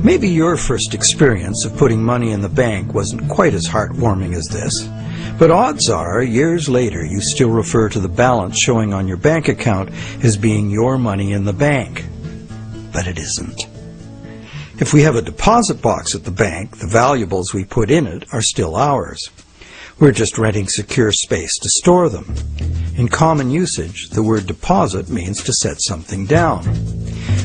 Maybe your first experience of putting money in the bank wasn't quite as heartwarming as this, but odds are, years later, you still refer to the balance showing on your bank account as being your money in the bank. But it isn't. If we have a deposit box at the bank, the valuables we put in it are still ours. We're just renting secure space to store them. In common usage, the word deposit means to set something down.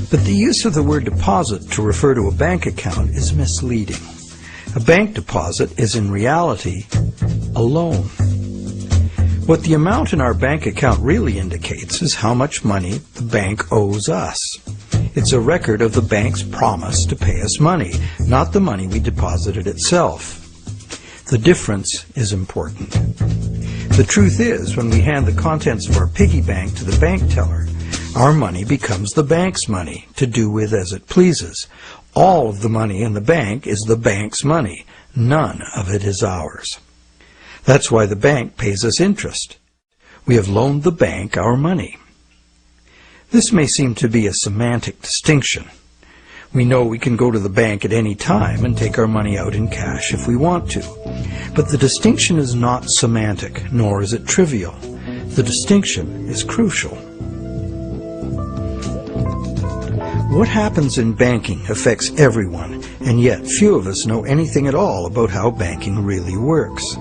But the use of the word deposit to refer to a bank account is misleading. A bank deposit is in reality a loan. What the amount in our bank account really indicates is how much money the bank owes us. It's a record of the bank's promise to pay us money, not the money we deposited itself. The difference is important. The truth is, when we hand the contents of our piggy bank to the bank teller, our money becomes the bank's money to do with as it pleases. All of the money in the bank is the bank's money. None of it is ours. That's why the bank pays us interest. We have loaned the bank our money. This may seem to be a semantic distinction. We know we can go to the bank at any time and take our money out in cash if we want to. But the distinction is not semantic, nor is it trivial. The distinction is crucial. What happens in banking affects everyone, and yet few of us know anything at all about how banking really works.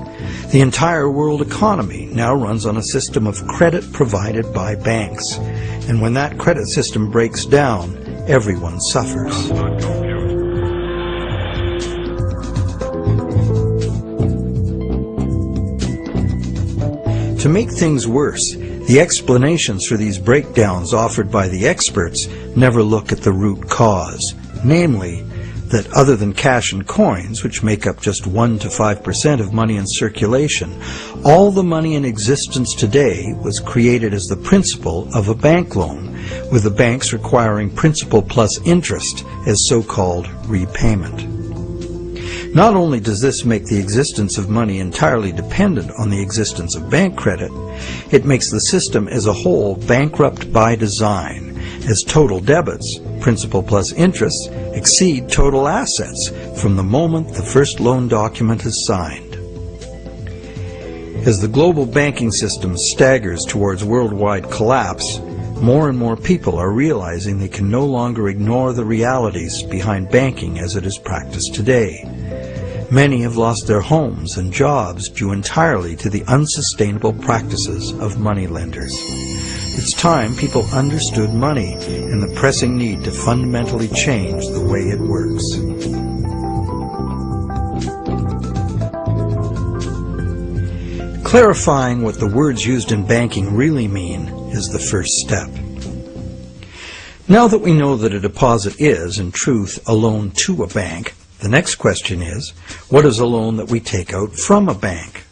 The entire world economy now runs on a system of credit provided by banks, and when that credit system breaks down, everyone suffers. To make things worse, the explanations for these breakdowns offered by the experts never look at the root cause, namely, that other than cash and coins, which make up just 1 to 5% of money in circulation, all the money in existence today was created as the principal of a bank loan, with the banks requiring principal plus interest as so-called repayment. Not only does this make the existence of money entirely dependent on the existence of bank credit, it makes the system as a whole bankrupt by design, as total debits, principal plus interest, exceed total assets from the moment the first loan document is signed. As the global banking system staggers towards worldwide collapse, more and more people are realizing they can no longer ignore the realities behind banking as it is practiced today. Many have lost their homes and jobs due entirely to the unsustainable practices of moneylenders. It's time people understood money and the pressing need to fundamentally change the way it works. Clarifying what the words used in banking really mean is the first step. Now that we know that a deposit is, in truth, a loan to a bank, the next question is, what is a loan that we take out from a bank?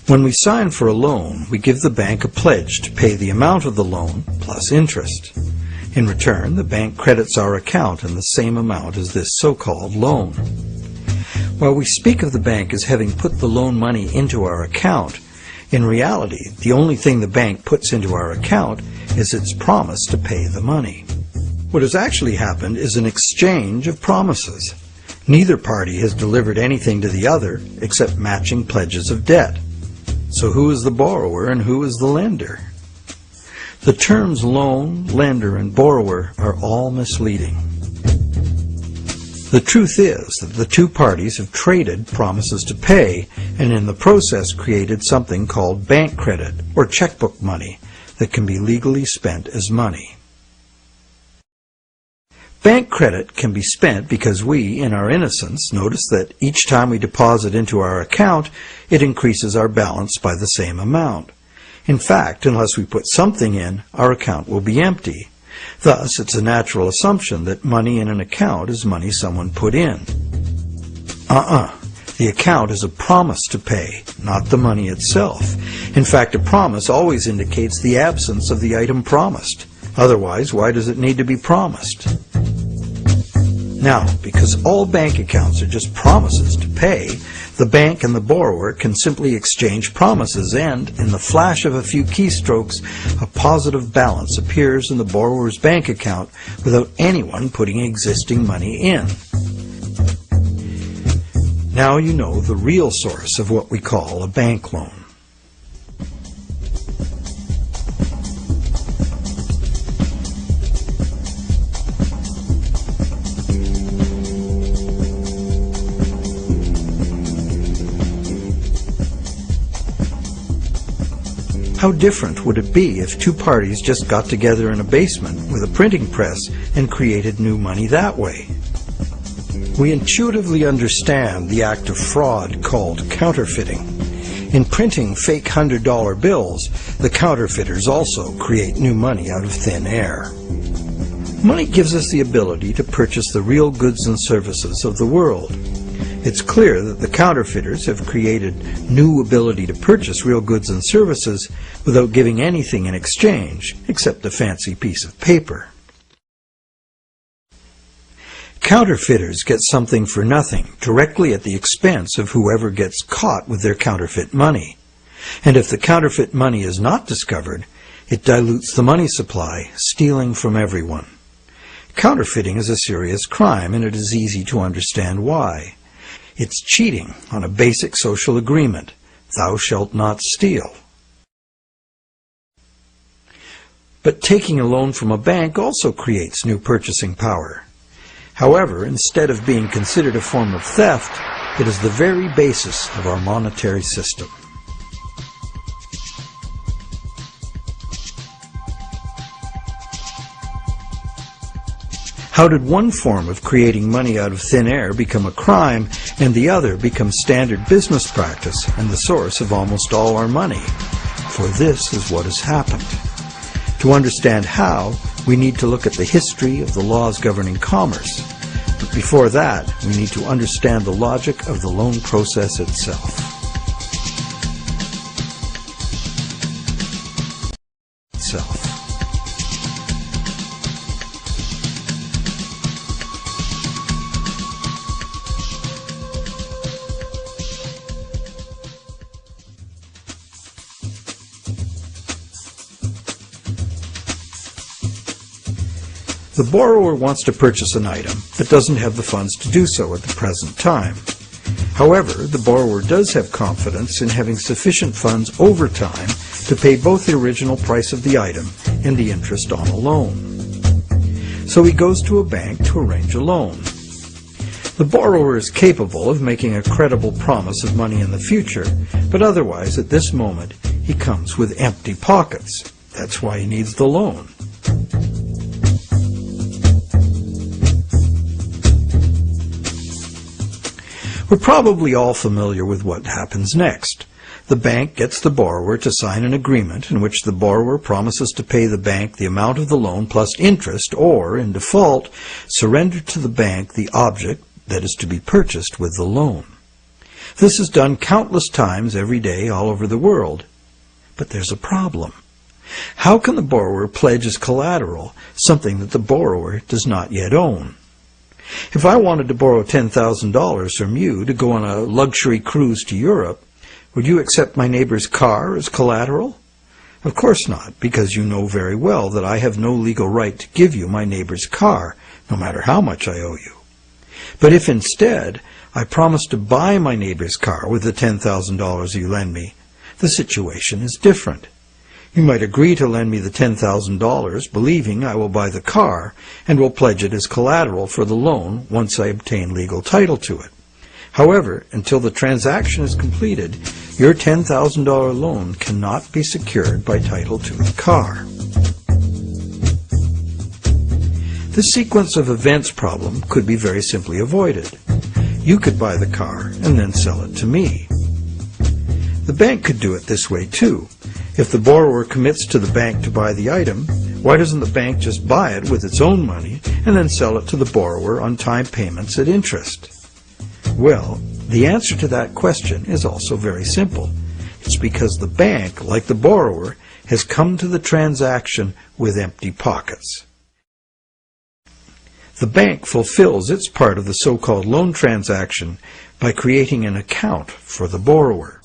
When we sign for a loan, we give the bank a pledge to pay the amount of the loan plus interest. In return, the bank credits our account in the same amount as this so-called loan. While we speak of the bank as having put the loan money into our account, in reality, the only thing the bank puts into our account is its promise to pay the money. What has actually happened is an exchange of promises. Neither party has delivered anything to the other except matching pledges of debt. So who is the borrower and who is the lender? The terms loan, lender, and borrower are all misleading. The truth is that the two parties have traded promises to pay and in the process created something called bank credit or checkbook money that can be legally spent as money. Bank credit can be spent because we, in our innocence, notice that each time we deposit into our account, it increases our balance by the same amount. In fact, unless we put something in, our account will be empty. Thus, it's a natural assumption that money in an account is money someone put in. The account is a promise to pay, not the money itself. In fact, a promise always indicates the absence of the item promised. Otherwise, why does it need to be promised? Now, because all bank accounts are just promises to pay, the bank and the borrower can simply exchange promises and, in the flash of a few keystrokes, a positive balance appears in the borrower's bank account without anyone putting existing money in. Now you know the real source of what we call a bank loan. How different would it be if two parties just got together in a basement with a printing press and created new money that way? We intuitively understand the act of fraud called counterfeiting. In printing fake $100 bills, the counterfeiters also create new money out of thin air. Money gives us the ability to purchase the real goods and services of the world. It's clear that the counterfeiters have created new ability to purchase real goods and services without giving anything in exchange except a fancy piece of paper. Counterfeiters get something for nothing directly at the expense of whoever gets caught with their counterfeit money. And if the counterfeit money is not discovered, it dilutes the money supply, stealing from everyone. Counterfeiting is a serious crime, and it is easy to understand why. It's cheating on a basic social agreement, thou shalt not steal. But taking a loan from a bank also creates new purchasing power. However, instead of being considered a form of theft, it is the very basis of our monetary system. How did one form of creating money out of thin air become a crime and the other become standard business practice and the source of almost all our money? For this is what has happened. To understand how, we need to look at the history of the laws governing commerce. But before that, we need to understand the logic of the loan process itself. The borrower wants to purchase an item, but doesn't have the funds to do so at the present time. However, the borrower does have confidence in having sufficient funds over time to pay both the original price of the item and the interest on a loan. So he goes to a bank to arrange a loan. The borrower is capable of making a credible promise of money in the future, but otherwise at this moment he comes with empty pockets. That's why he needs the loan. We're probably all familiar with what happens next. The bank gets the borrower to sign an agreement in which the borrower promises to pay the bank the amount of the loan plus interest, or, in default, surrender to the bank the object that is to be purchased with the loan. This is done countless times every day all over the world. But there's a problem. How can the borrower pledge as collateral something that the borrower does not yet own? If I wanted to borrow $10,000 from you to go on a luxury cruise to Europe, would you accept my neighbor's car as collateral? Of course not, because you know very well that I have no legal right to give you my neighbor's car, no matter how much I owe you. But if instead I promise to buy my neighbor's car with the $10,000 you lend me, the situation is different. You might agree to lend me the $10,000, believing I will buy the car and will pledge it as collateral for the loan once I obtain legal title to it. However, until the transaction is completed, your $10,000 loan cannot be secured by title to the car. This sequence of events problem could be very simply avoided. You could buy the car and then sell it to me. The bank could do it this way too. If the borrower commits to the bank to buy the item, why doesn't the bank just buy it with its own money and then sell it to the borrower on time payments at interest? Well, the answer to that question is also very simple. It's because the bank, like the borrower, has come to the transaction with empty pockets. The bank fulfills its part of the so-called loan transaction by creating an account for the borrower.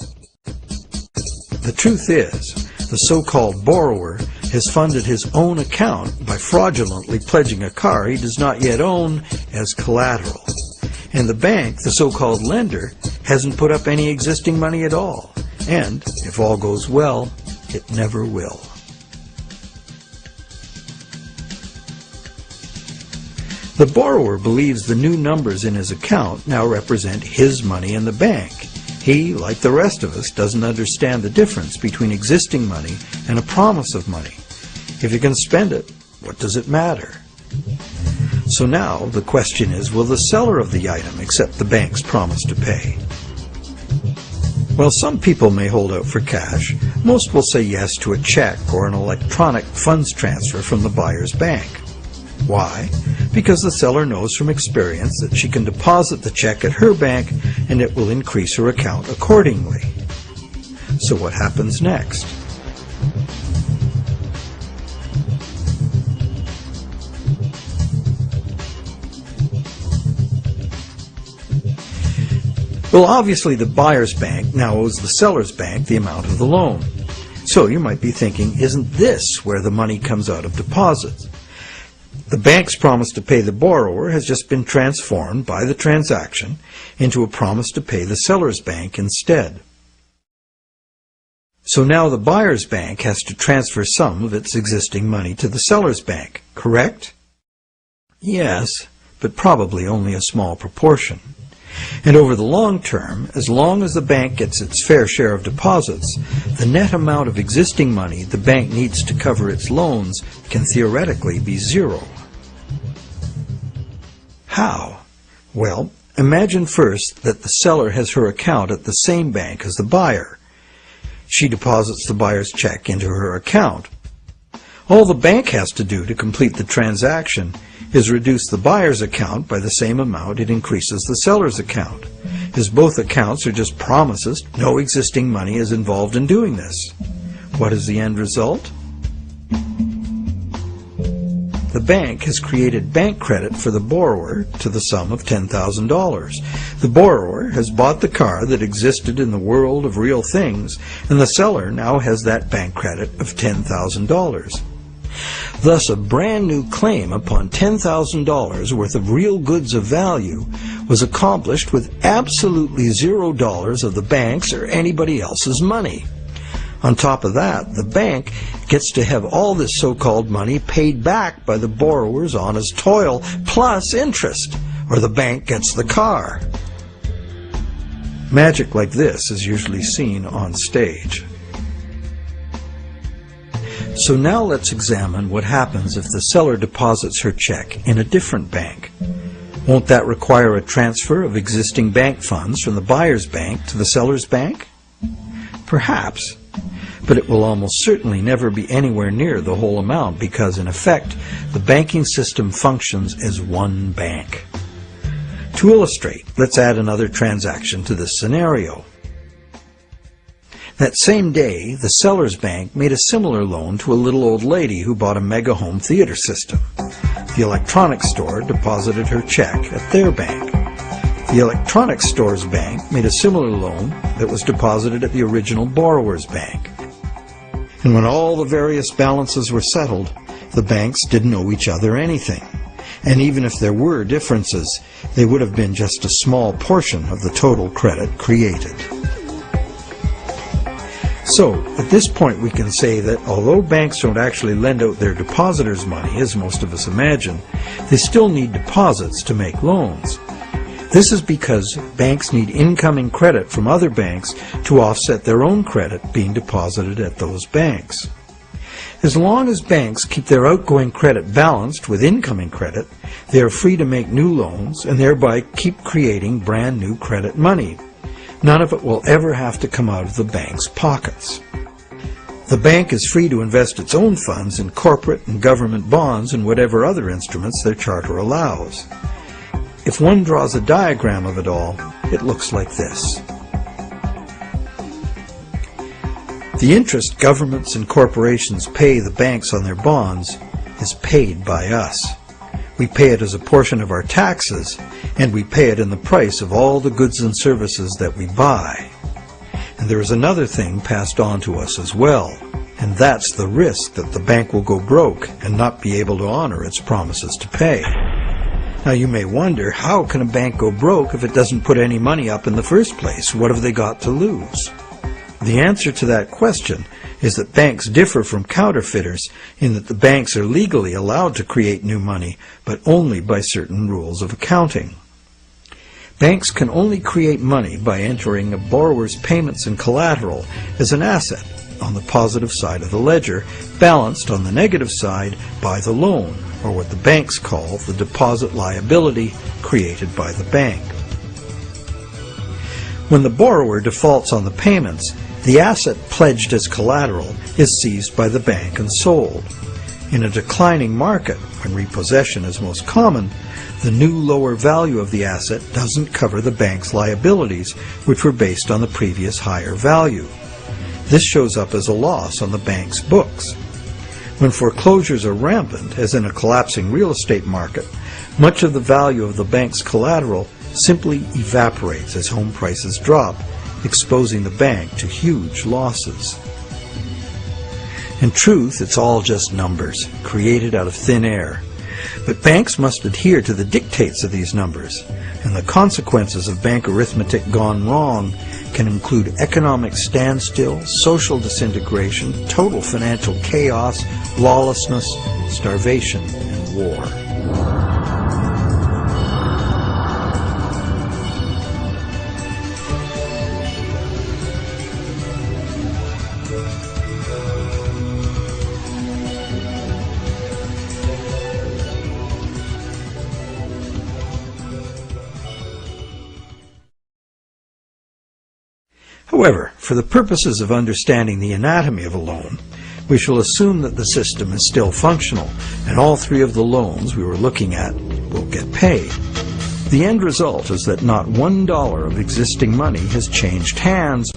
The truth is, the so-called borrower has funded his own account by fraudulently pledging a car he does not yet own as collateral. And the bank, the so-called lender, hasn't put up any existing money at all. And, if all goes well, it never will. The borrower believes the new numbers in his account now represent his money in the bank. He, like the rest of us, doesn't understand the difference between existing money and a promise of money. If you can spend it, what does it matter? So now the question is, will the seller of the item accept the bank's promise to pay? While some people may hold out for cash, most will say yes to a check or an electronic funds transfer from the buyer's bank. Why? Because the seller knows from experience that she can deposit the check at her bank and it will increase her account accordingly. So what happens next? Well, obviously the buyer's bank now owes the seller's bank the amount of the loan. So you might be thinking, isn't this where the money comes out of deposits? The bank's promise to pay the borrower has just been transformed by the transaction into a promise to pay the seller's bank instead. So now the buyer's bank has to transfer some of its existing money to the seller's bank, correct? Yes, but probably only a small proportion. And over the long term, as long as the bank gets its fair share of deposits, the net amount of existing money the bank needs to cover its loans can theoretically be zero. How? Well, imagine first that the seller has her account at the same bank as the buyer. She deposits the buyer's check into her account. All the bank has to do to complete the transaction is reduce the buyer's account by the same amount it increases the seller's account. As both accounts are just promises, no existing money is involved in doing this. What is the end result? The bank has created bank credit for the borrower to the sum of $10,000. The borrower has bought the car that existed in the world of real things, and the seller now has that bank credit of $10,000. Thus, a brand new claim upon $10,000 worth of real goods of value was accomplished with absolutely $0 of the bank's or anybody else's money. On top of that, the bank gets to have all this so-called money paid back by the borrower's honest toil, plus interest, or the bank gets the car. Magic like this is usually seen on stage. So now let's examine what happens if the seller deposits her check in a different bank. Won't that require a transfer of existing bank funds from the buyer's bank to the seller's bank? Perhaps. But it will almost certainly never be anywhere near the whole amount because, in effect, the banking system functions as one bank. To illustrate, let's add another transaction to this scenario. That same day, the seller's bank made a similar loan to a little old lady who bought a mega home theater system. The electronics store deposited her check at their bank. The electronics store's bank made a similar loan that was deposited at the original borrower's bank. And when all the various balances were settled, the banks didn't owe each other anything. And even if there were differences, they would have been just a small portion of the total credit created. So, at this point we can say that although banks don't actually lend out their depositors' money, as most of us imagine, they still need deposits to make loans. This is because banks need incoming credit from other banks to offset their own credit being deposited at those banks. As long as banks keep their outgoing credit balanced with incoming credit, they are free to make new loans and thereby keep creating brand new credit money. None of it will ever have to come out of the bank's pockets. The bank is free to invest its own funds in corporate and government bonds and whatever other instruments their charter allows. If one draws a diagram of it all, it looks like this. The interest governments and corporations pay the banks on their bonds is paid by us. We pay it as a portion of our taxes, and we pay it in the price of all the goods and services that we buy. And there is another thing passed on to us as well, and that's the risk that the bank will go broke and not be able to honor its promises to pay. Now you may wonder, how can a bank go broke if it doesn't put any money up in the first place? What have they got to lose? The answer to that question is that banks differ from counterfeiters in that the banks are legally allowed to create new money, but only by certain rules of accounting. Banks can only create money by entering a borrower's payments and collateral as an asset on the positive side of the ledger, balanced on the negative side by the loan, or what the banks call the deposit liability created by the bank. When the borrower defaults on the payments, the asset pledged as collateral is seized by the bank and sold. In a declining market, when repossession is most common, the new lower value of the asset doesn't cover the bank's liabilities, which were based on the previous higher value. This shows up as a loss on the bank's books. When foreclosures are rampant, as in a collapsing real estate market, much of the value of the bank's collateral simply evaporates as home prices drop, exposing the bank to huge losses. In truth, it's all just numbers, created out of thin air. But banks must adhere to the dictates of these numbers, and the consequences of bank arithmetic gone wrong can include economic standstill, social disintegration, total financial chaos, lawlessness, starvation, and war. However, for the purposes of understanding the anatomy of a loan, we shall assume that the system is still functional, and all three of the loans we were looking at will get paid. The end result is that not $1 of existing money has changed hands.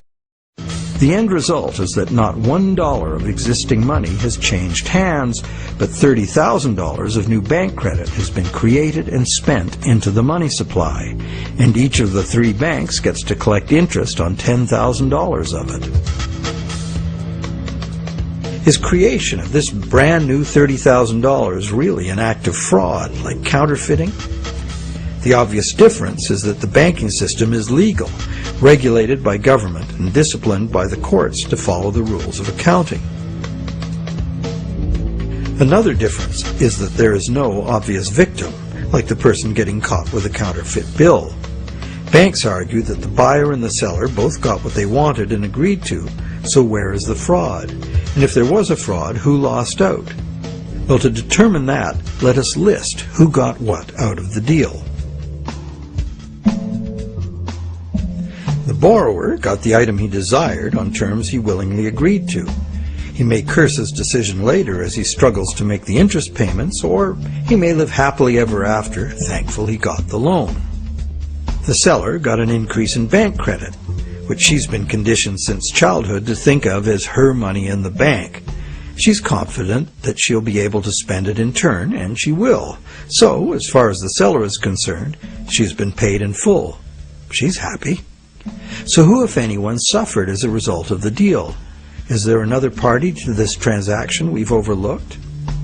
The end result is that not $1 of existing money has changed hands, but $30,000 of new bank credit has been created and spent into the money supply, and each of the three banks gets to collect interest on $10,000 of it. Is creation of this brand new $30,000 really an act of fraud, like counterfeiting? The obvious difference is that the banking system is legal, regulated by government and disciplined by the courts to follow the rules of accounting. Another difference is that there is no obvious victim, like the person getting caught with a counterfeit bill. Banks argue that the buyer and the seller both got what they wanted and agreed to, so where is the fraud? And if there was a fraud, who lost out? Well, to determine that, let us list who got what out of the deal. The borrower got the item he desired on terms he willingly agreed to. He may curse his decision later as he struggles to make the interest payments, or he may live happily ever after, thankful he got the loan. The seller got an increase in bank credit, which she's been conditioned since childhood to think of as her money in the bank. She's confident that she'll be able to spend it in turn, and she will. So, as far as the seller is concerned, she's been paid in full. She's happy. So who, if anyone, suffered as a result of the deal? Is there another party to this transaction we've overlooked?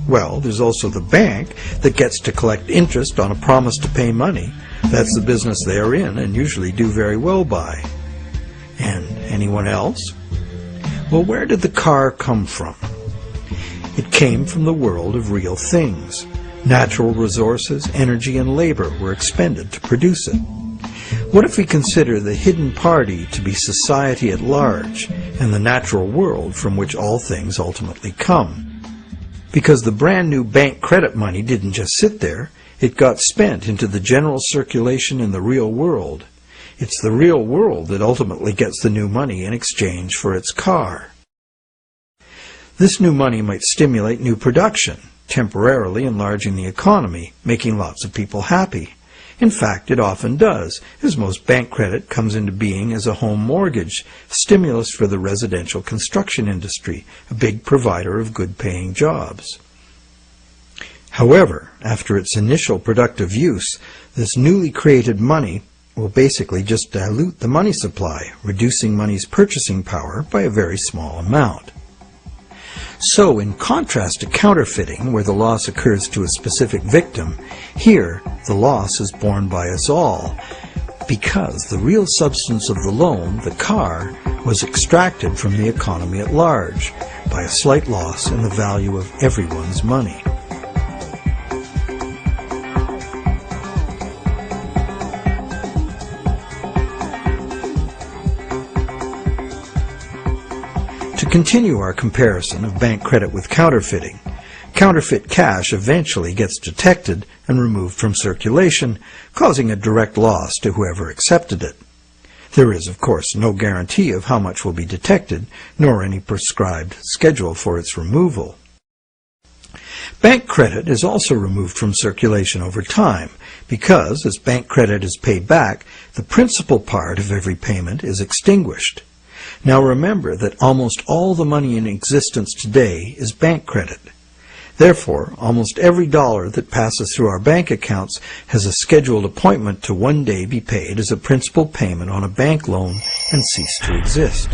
Well, there's also the bank that gets to collect interest on a promise to pay money. That's the business they are in and usually do very well by. And anyone else? Well, where did the car come from? It came from the world of real things. Natural resources, energy, and labor were expended to produce it. What if we consider the hidden party to be society at large and the natural world from which all things ultimately come? Because the brand new bank credit money didn't just sit there, it got spent into the general circulation in the real world. It's the real world that ultimately gets the new money in exchange for its car. This new money might stimulate new production, temporarily enlarging the economy, making lots of people happy. In fact, it often does, as most bank credit comes into being as a home mortgage, stimulus for the residential construction industry, a big provider of good-paying jobs. However, after its initial productive use, this newly created money will basically just dilute the money supply, reducing money's purchasing power by a very small amount. So, in contrast to counterfeiting, where the loss occurs to a specific victim, here the loss is borne by us all, because the real substance of the loan, the car, was extracted from the economy at large by a slight loss in the value of everyone's money. To continue our comparison of bank credit with counterfeiting, counterfeit cash eventually gets detected and removed from circulation, causing a direct loss to whoever accepted it. There is, of course, no guarantee of how much will be detected, nor any prescribed schedule for its removal. Bank credit is also removed from circulation over time because, as bank credit is paid back, the principal part of every payment is extinguished. Now remember that almost all the money in existence today is bank credit. Therefore, almost every dollar that passes through our bank accounts has a scheduled appointment to one day be paid as a principal payment on a bank loan and cease to exist.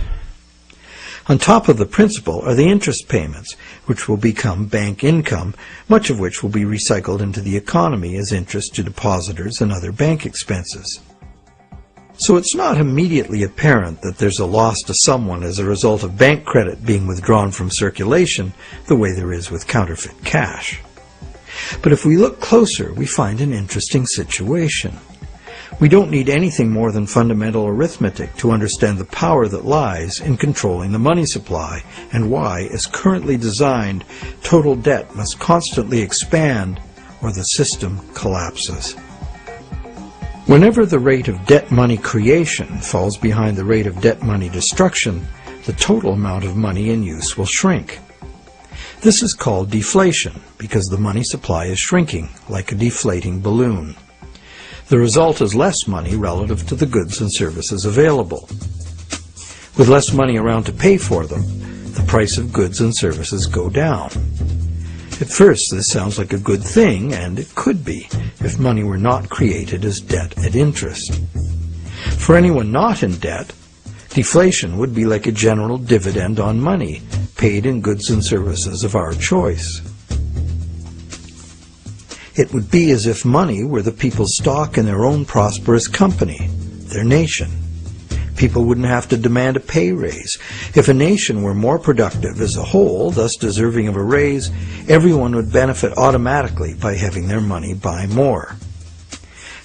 On top of the principal are the interest payments, which will become bank income, much of which will be recycled into the economy as interest to depositors and other bank expenses. So it's not immediately apparent that there's a loss to someone as a result of bank credit being withdrawn from circulation the way there is with counterfeit cash. But if we look closer, we find an interesting situation. We don't need anything more than fundamental arithmetic to understand the power that lies in controlling the money supply and why, as currently designed, total debt must constantly expand or the system collapses. Whenever the rate of debt money creation falls behind the rate of debt money destruction, the total amount of money in use will shrink. This is called deflation because the money supply is shrinking, like a deflating balloon. The result is less money relative to the goods and services available. With less money around to pay for them, the price of goods and services go down. At first, this sounds like a good thing, and it could be, if money were not created as debt at interest. For anyone not in debt, deflation would be like a general dividend on money, paid in goods and services of our choice. It would be as if money were the people's stock in their own prosperous company, their nation. People wouldn't have to demand a pay raise. If a nation were more productive as a whole, thus deserving of a raise, everyone would benefit automatically by having their money buy more.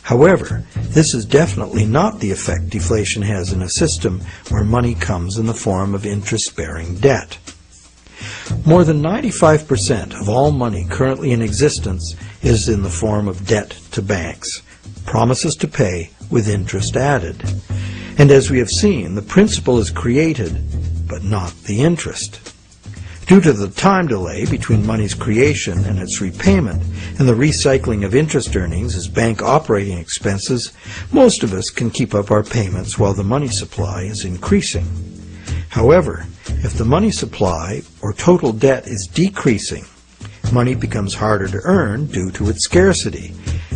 However, this is definitely not the effect deflation has in a system where money comes in the form of interest-bearing debt. More than 95% of all money currently in existence is in the form of debt to banks, promises to pay with interest added. And as we have seen, the principal is created, but not the interest. Due to the time delay between money's creation and its repayment, and the recycling of interest earnings as bank operating expenses, most of us can keep up our payments while the money supply is increasing. However, if the money supply or total debt is decreasing, money becomes harder to earn due to its scarcity,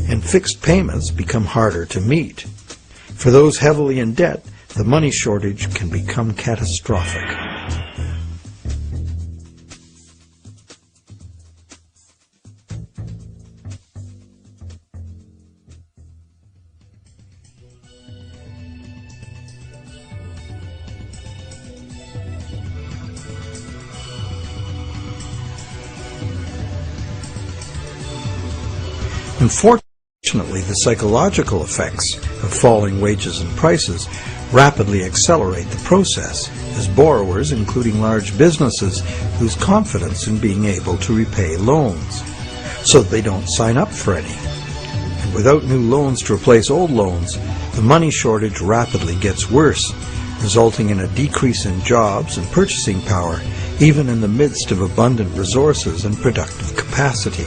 and fixed payments become harder to meet. For those heavily in debt, the money shortage can become catastrophic. Unfortunately, the psychological effects of falling wages and prices rapidly accelerate the process as borrowers, including large businesses, lose confidence in being able to repay loans, so that they don't sign up for any. And without new loans to replace old loans, the money shortage rapidly gets worse, resulting in a decrease in jobs and purchasing power, even in the midst of abundant resources and productive capacity.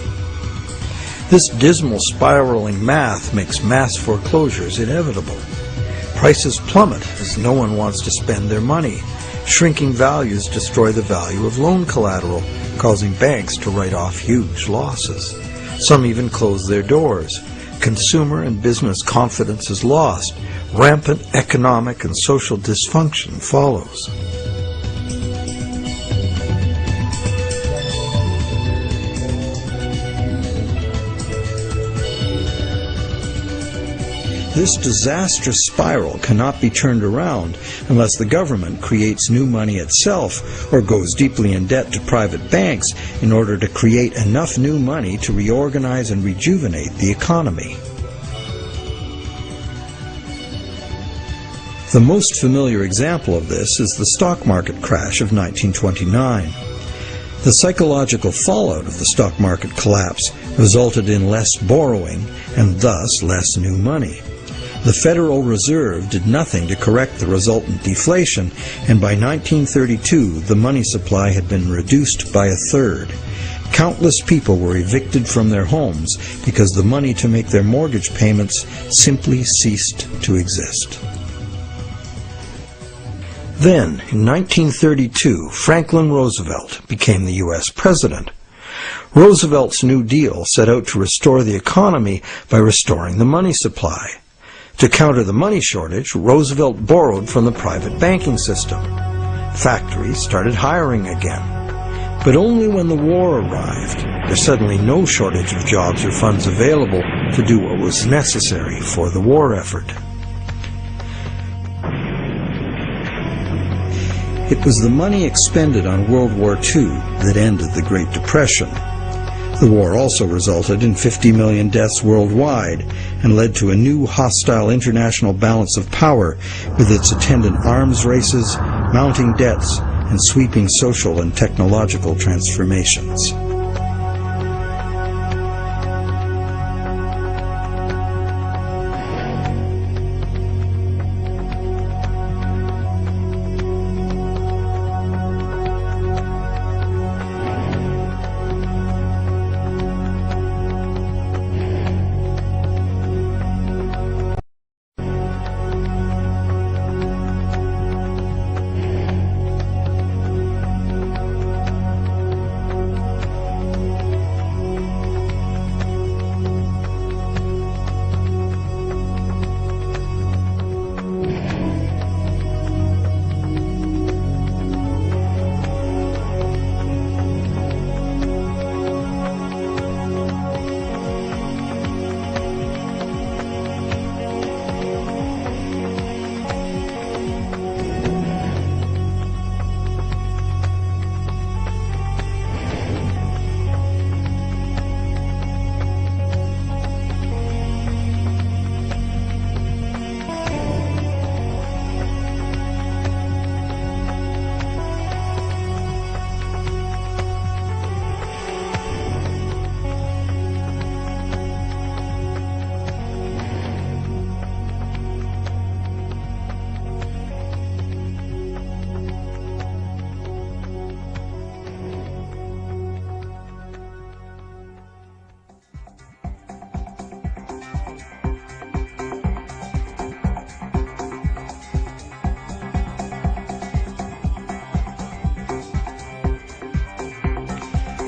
This dismal spiraling math makes mass foreclosures inevitable. Prices plummet as no one wants to spend their money. Shrinking values destroy the value of loan collateral, causing banks to write off huge losses. Some even close their doors. Consumer and business confidence is lost. Rampant economic and social dysfunction follows. This disastrous spiral cannot be turned around unless the government creates new money itself or goes deeply in debt to private banks in order to create enough new money to reorganize and rejuvenate the economy. The most familiar example of this is the stock market crash of 1929. The psychological fallout of the stock market collapse resulted in less borrowing and thus less new money. The Federal Reserve did nothing to correct the resultant deflation, and by 1932 the money supply had been reduced by a third. Countless people were evicted from their homes because the money to make their mortgage payments simply ceased to exist. Then, in 1932, Franklin Roosevelt became the U.S. president. Roosevelt's New Deal set out to restore the economy by restoring the money supply. To counter the money shortage, Roosevelt borrowed from the private banking system. Factories started hiring again. But only when the war arrived, there's suddenly no shortage of jobs or funds available to do what was necessary for the war effort. It was the money expended on World War II that ended the Great Depression. The war also resulted in 50 million deaths worldwide and led to a new hostile international balance of power with its attendant arms races, mounting debts, and sweeping social and technological transformations.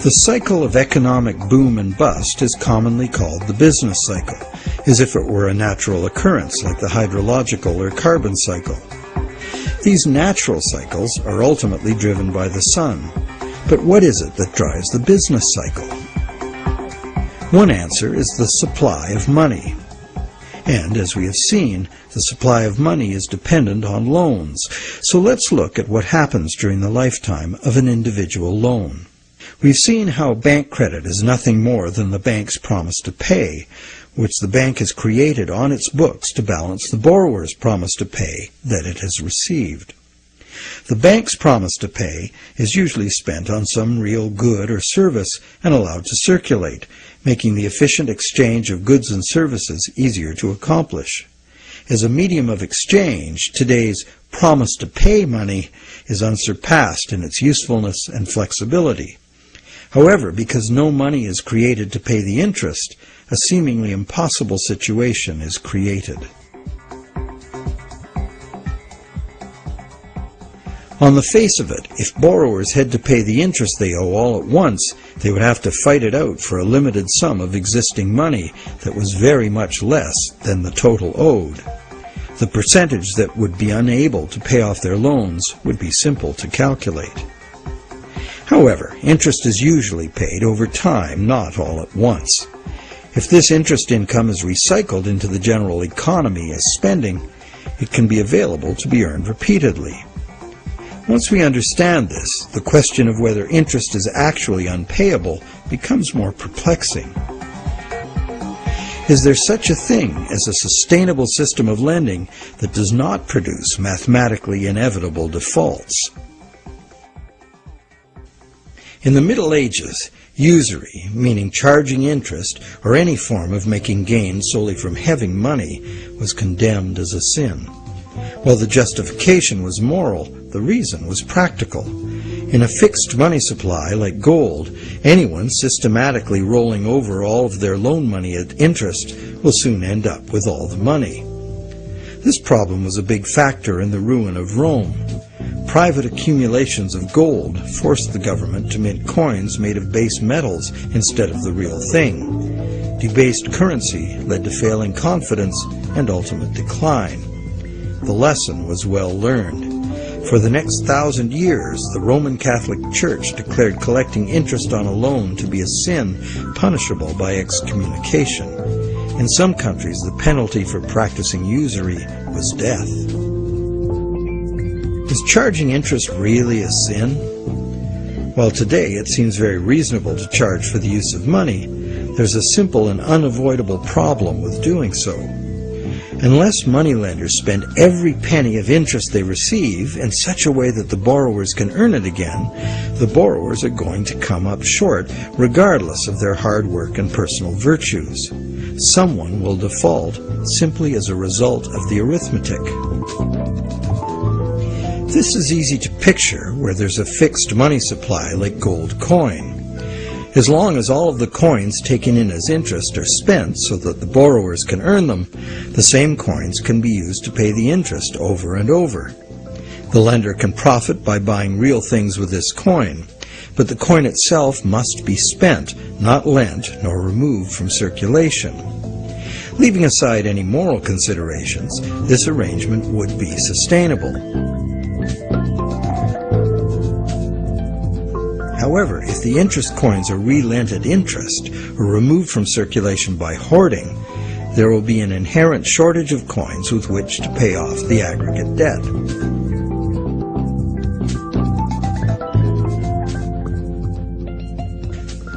The cycle of economic boom and bust is commonly called the business cycle, as if it were a natural occurrence like the hydrological or carbon cycle. These natural cycles are ultimately driven by the sun, but what is it that drives the business cycle? One answer is the supply of money. And, as we have seen, the supply of money is dependent on loans. So let's look at what happens during the lifetime of an individual loan. We've seen how bank credit is nothing more than the bank's promise to pay, which the bank has created on its books to balance the borrower's promise to pay that it has received. The bank's promise to pay is usually spent on some real good or service and allowed to circulate, making the efficient exchange of goods and services easier to accomplish. As a medium of exchange, today's promise to pay money is unsurpassed in its usefulness and flexibility. However, because no money is created to pay the interest, a seemingly impossible situation is created. On the face of it, if borrowers had to pay the interest they owe all at once, they would have to fight it out for a limited sum of existing money that was very much less than the total owed. The percentage that would be unable to pay off their loans would be simple to calculate. However, interest is usually paid over time, not all at once. If this interest income is recycled into the general economy as spending, it can be available to be earned repeatedly. Once we understand this, the question of whether interest is actually unpayable becomes more perplexing. Is there such a thing as a sustainable system of lending that does not produce mathematically inevitable defaults? In the Middle Ages, usury, meaning charging interest or any form of making gains solely from having money, was condemned as a sin. While the justification was moral, the reason was practical. In a fixed money supply like gold, anyone systematically rolling over all of their loan money at interest will soon end up with all the money. This problem was a big factor in the ruin of Rome. Private accumulations of gold forced the government to mint coins made of base metals instead of the real thing. Debased currency led to failing confidence and ultimate decline. The lesson was well learned. For the next 1,000 years, the Roman Catholic Church declared collecting interest on a loan to be a sin punishable by excommunication. In some countries, the penalty for practicing usury was death. Is charging interest really a sin? While today it seems very reasonable to charge for the use of money, there's a simple and unavoidable problem with doing so. Unless moneylenders spend every penny of interest they receive in such a way that the borrowers can earn it again, the borrowers are going to come up short regardless of their hard work and personal virtues. Someone will default simply as a result of the arithmetic. This is easy to picture where there's a fixed money supply like gold coin. As long as all of the coins taken in as interest are spent so that the borrowers can earn them, the same coins can be used to pay the interest over and over. The lender can profit by buying real things with this coin, but the coin itself must be spent, not lent nor removed from circulation. Leaving aside any moral considerations, this arrangement would be sustainable. However, if the interest coins are re-lent at interest or removed from circulation by hoarding, there will be an inherent shortage of coins with which to pay off the aggregate debt.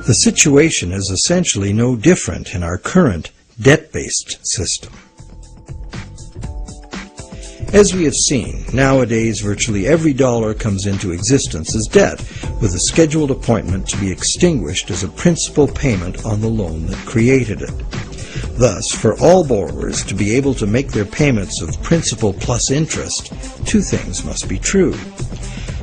The situation is essentially no different in our current debt-based system. As we have seen, nowadays virtually every dollar comes into existence as debt, with a scheduled appointment to be extinguished as a principal payment on the loan that created it. Thus, for all borrowers to be able to make their payments of principal plus interest, two things must be true.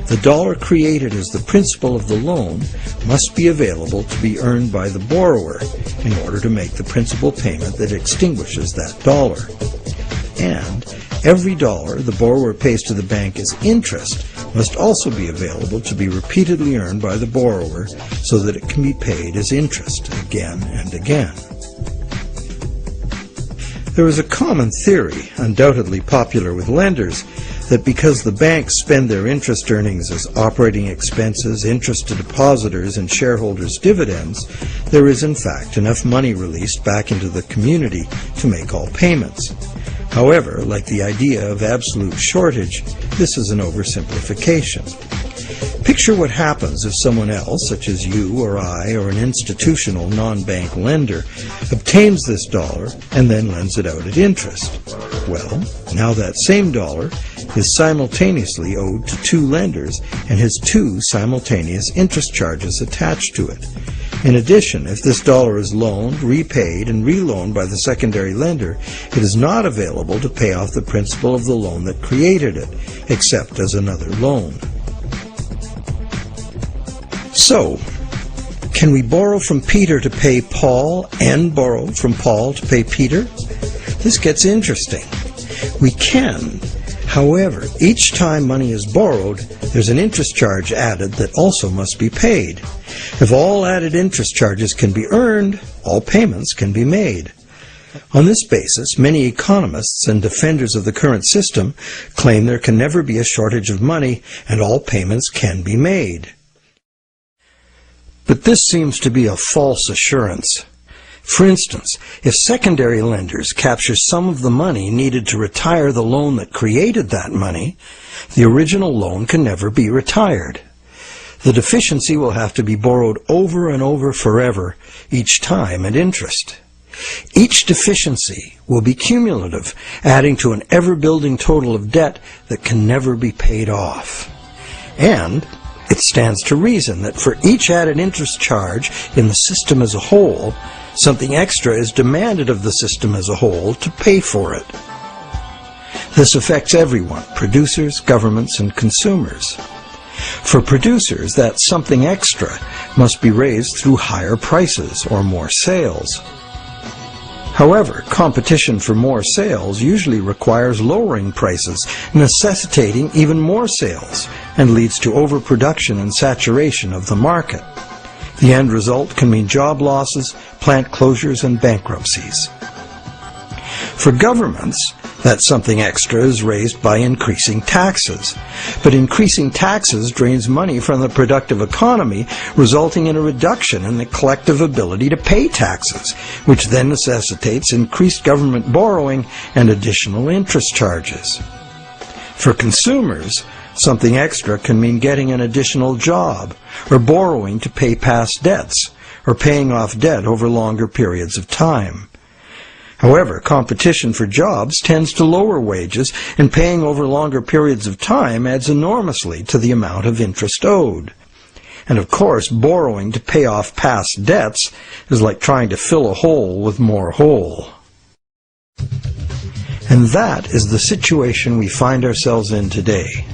The dollar created as the principal of the loan must be available to be earned by the borrower in order to make the principal payment that extinguishes that dollar. And every dollar the borrower pays to the bank as interest must also be available to be repeatedly earned by the borrower so that it can be paid as interest again and again. There is a common theory, undoubtedly popular with lenders, that because the banks spend their interest earnings as operating expenses, interest to depositors, and shareholders' dividends, there is in fact enough money released back into the community to make all payments. However, like the idea of absolute shortage, this is an oversimplification. Picture what happens if someone else, such as you or I or an institutional non-bank lender, obtains this dollar and then lends it out at interest. Well, now that same dollar is simultaneously owed to two lenders and has two simultaneous interest charges attached to it. In addition, if this dollar is loaned, repaid, and reloaned by the secondary lender, it is not available to pay off the principal of the loan that created it, except as another loan. So, can we borrow from Peter to pay Paul and borrow from Paul to pay Peter? This gets interesting. We can. However, each time money is borrowed, there's an interest charge added that also must be paid. If all added interest charges can be earned, all payments can be made. On this basis, many economists and defenders of the current system claim there can never be a shortage of money and all payments can be made. But this seems to be a false assurance. For instance, if secondary lenders capture some of the money needed to retire the loan that created that money, the original loan can never be retired. The deficiency will have to be borrowed over and over forever, each time at interest. Each deficiency will be cumulative, adding to an ever-building total of debt that can never be paid off. And it stands to reason that for each added interest charge in the system as a whole, something extra is demanded of the system as a whole to pay for it. This affects everyone, producers, governments, and consumers. For producers, that something extra must be raised through higher prices or more sales. However, competition for more sales usually requires lowering prices, necessitating even more sales, and leads to overproduction and saturation of the market. The end result can mean job losses, plant closures, and bankruptcies. For governments, that something extra is raised by increasing taxes. But increasing taxes drains money from the productive economy, resulting in a reduction in the collective ability to pay taxes, which then necessitates increased government borrowing and additional interest charges. For consumers, something extra can mean getting an additional job, or borrowing to pay past debts, or paying off debt over longer periods of time. However, competition for jobs tends to lower wages, and paying over longer periods of time adds enormously to the amount of interest owed. And of course, borrowing to pay off past debts is like trying to fill a hole with more hole. And that is the situation we find ourselves in today.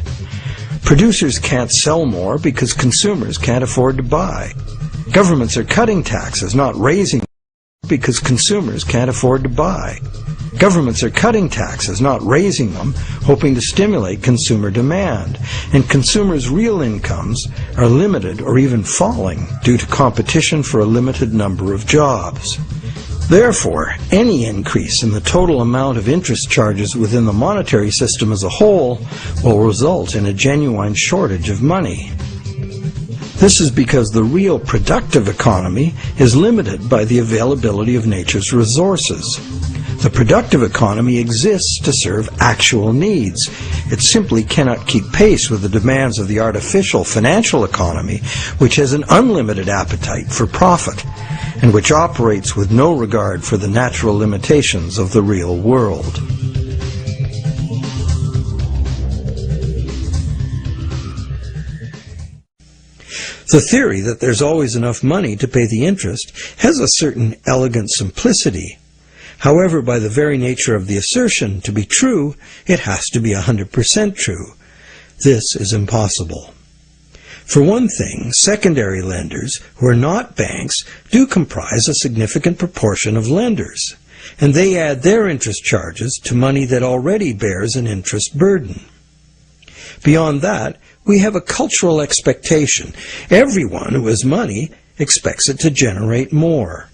Producers can't sell more because consumers can't afford to buy. Governments are cutting taxes, not raising them, because consumers can't afford to buy. Governments are cutting taxes, not raising them, hoping to stimulate consumer demand. And consumers' real incomes are limited or even falling due to competition for a limited number of jobs. Therefore, any increase in the total amount of interest charges within the monetary system as a whole will result in a genuine shortage of money. This is because the real productive economy is limited by the availability of nature's resources. The productive economy exists to serve actual needs. It simply cannot keep pace with the demands of the artificial financial economy, which has an unlimited appetite for profit, and which operates with no regard for the natural limitations of the real world. The theory that there's always enough money to pay the interest has a certain elegant simplicity. However, by the very nature of the assertion to be true, it has to be 100% true. This is impossible. For one thing, secondary lenders, who are not banks, do comprise a significant proportion of lenders, and they add their interest charges to money that already bears an interest burden. Beyond that, we have a cultural expectation. Everyone who has money expects it to generate more.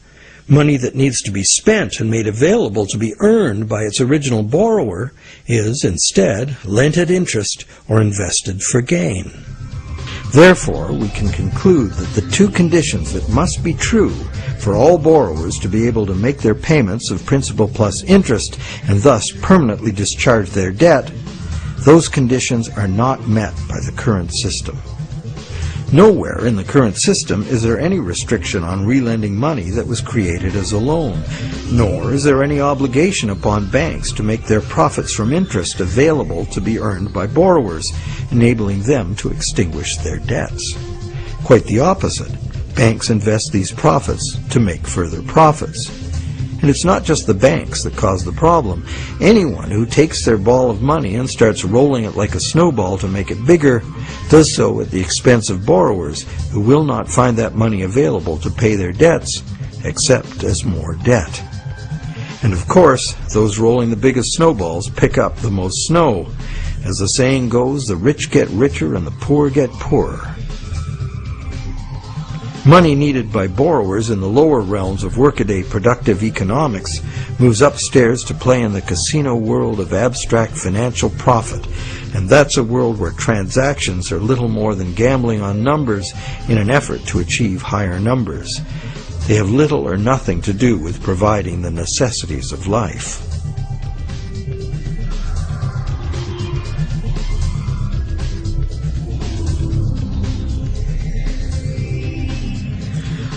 Money that needs to be spent and made available to be earned by its original borrower is, instead, lent at interest or invested for gain. Therefore, we can conclude that the two conditions that must be true for all borrowers to be able to make their payments of principal plus interest and thus permanently discharge their debt, those conditions are not met by the current system. Nowhere in the current system is there any restriction on relending money that was created as a loan, nor is there any obligation upon banks to make their profits from interest available to be earned by borrowers, enabling them to extinguish their debts. Quite the opposite. Banks invest these profits to make further profits. And it's not just the banks that cause the problem. Anyone who takes their ball of money and starts rolling it like a snowball to make it bigger does so at the expense of borrowers who will not find that money available to pay their debts, except as more debt. And of course, those rolling the biggest snowballs pick up the most snow. As the saying goes, the rich get richer and the poor get poorer. Money needed by borrowers in the lower realms of workaday productive economics moves upstairs to play in the casino world of abstract financial profit, and that's a world where transactions are little more than gambling on numbers in an effort to achieve higher numbers. They have little or nothing to do with providing the necessities of life.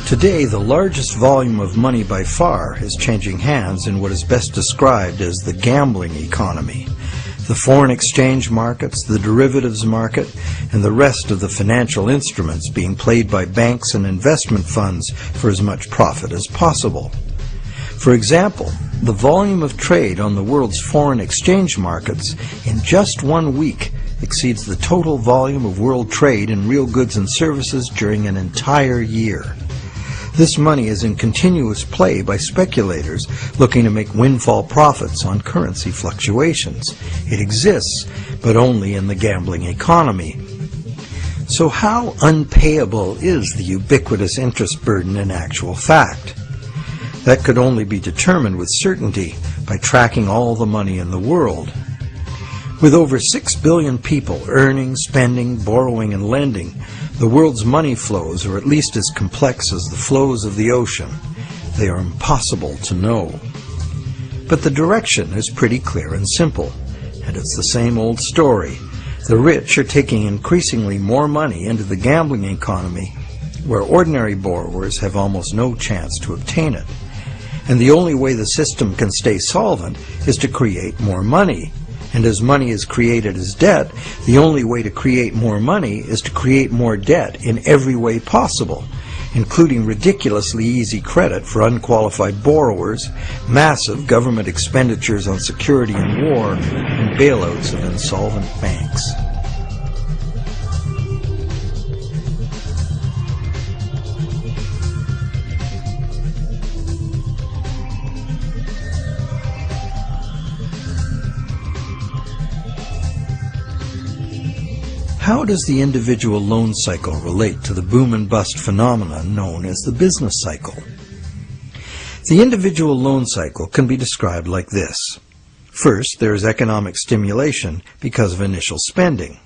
Today, the largest volume of money by far is changing hands in what is best described as the gambling economy. The foreign exchange markets, the derivatives market, and the rest of the financial instruments being played by banks and investment funds for as much profit as possible. For example, the volume of trade on the world's foreign exchange markets in just 1 week exceeds the total volume of world trade in real goods and services during an entire year. This money is in continuous play by speculators looking to make windfall profits on currency fluctuations. It exists, but only in the gambling economy. So how unpayable is the ubiquitous interest burden in actual fact? That could only be determined with certainty by tracking all the money in the world. With over 6 billion people earning, spending, borrowing, and lending, the world's money flows are at least as complex as the flows of the ocean. They are impossible to know. But the direction is pretty clear and simple, and it's the same old story. The rich are taking increasingly more money into the gambling economy, where ordinary borrowers have almost no chance to obtain it. And the only way the system can stay solvent is to create more money. And as money is created as debt, the only way to create more money is to create more debt in every way possible, including ridiculously easy credit for unqualified borrowers, massive government expenditures on security and war, and bailouts of insolvent banks. How does the individual loan cycle relate to the boom and bust phenomenon known as the business cycle? The individual loan cycle can be described like this. First, there is economic stimulation because of initial spending.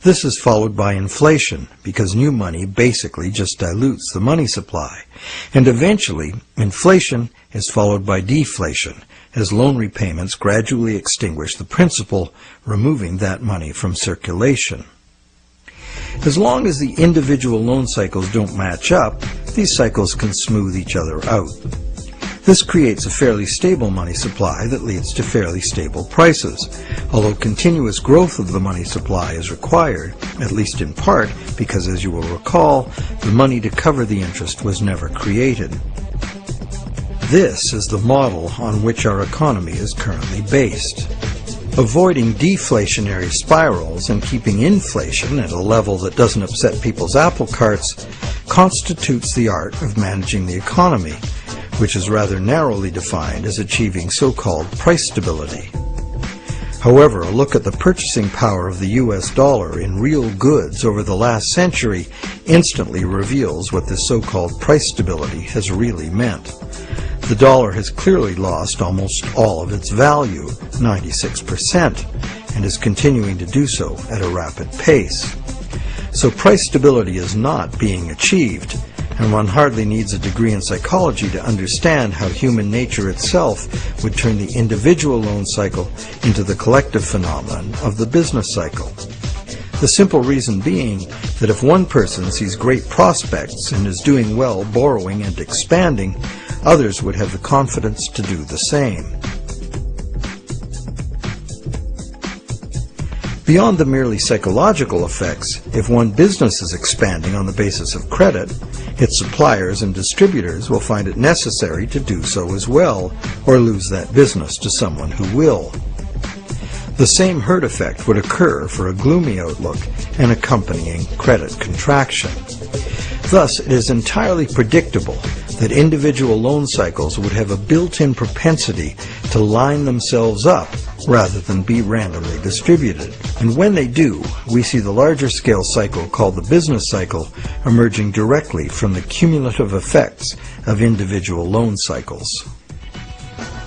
This is followed by inflation because new money basically just dilutes the money supply. And eventually, inflation is followed by deflation as loan repayments gradually extinguish the principal, removing that money from circulation. As long as the individual loan cycles don't match up, these cycles can smooth each other out. This creates a fairly stable money supply that leads to fairly stable prices, although continuous growth of the money supply is required, at least in part because, as you will recall, the money to cover the interest was never created. This is the model on which our economy is currently based. Avoiding deflationary spirals and keeping inflation at a level that doesn't upset people's apple carts constitutes the art of managing the economy, which is rather narrowly defined as achieving so-called price stability. However, a look at the purchasing power of the US dollar in real goods over the last century instantly reveals what this so-called price stability has really meant. The dollar has clearly lost almost all of its value, 96%, and is continuing to do so at a rapid pace. So price stability is not being achieved, and one hardly needs a degree in psychology to understand how human nature itself would turn the individual loan cycle into the collective phenomenon of the business cycle. The simple reason being that if one person sees great prospects and is doing well borrowing and expanding, others would have the confidence to do the same. Beyond the merely psychological effects, if one business is expanding on the basis of credit, its suppliers and distributors will find it necessary to do so as well, or lose that business to someone who will. The same herd effect would occur for a gloomy outlook and accompanying credit contraction. Thus, it is entirely predictable that individual loan cycles would have a built-in propensity to line themselves up rather than be randomly distributed. And when they do, we see the larger scale cycle called the business cycle emerging directly from the cumulative effects of individual loan cycles.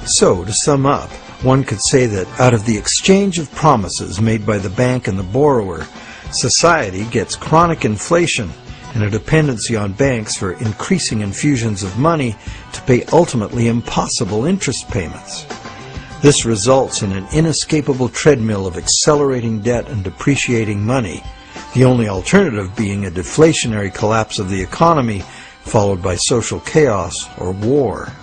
So, to sum up, one could say that out of the exchange of promises made by the bank and the borrower, society gets chronic inflation and a dependency on banks for increasing infusions of money to pay ultimately impossible interest payments. This results in an inescapable treadmill of accelerating debt and depreciating money, the only alternative being a deflationary collapse of the economy followed by social chaos or war.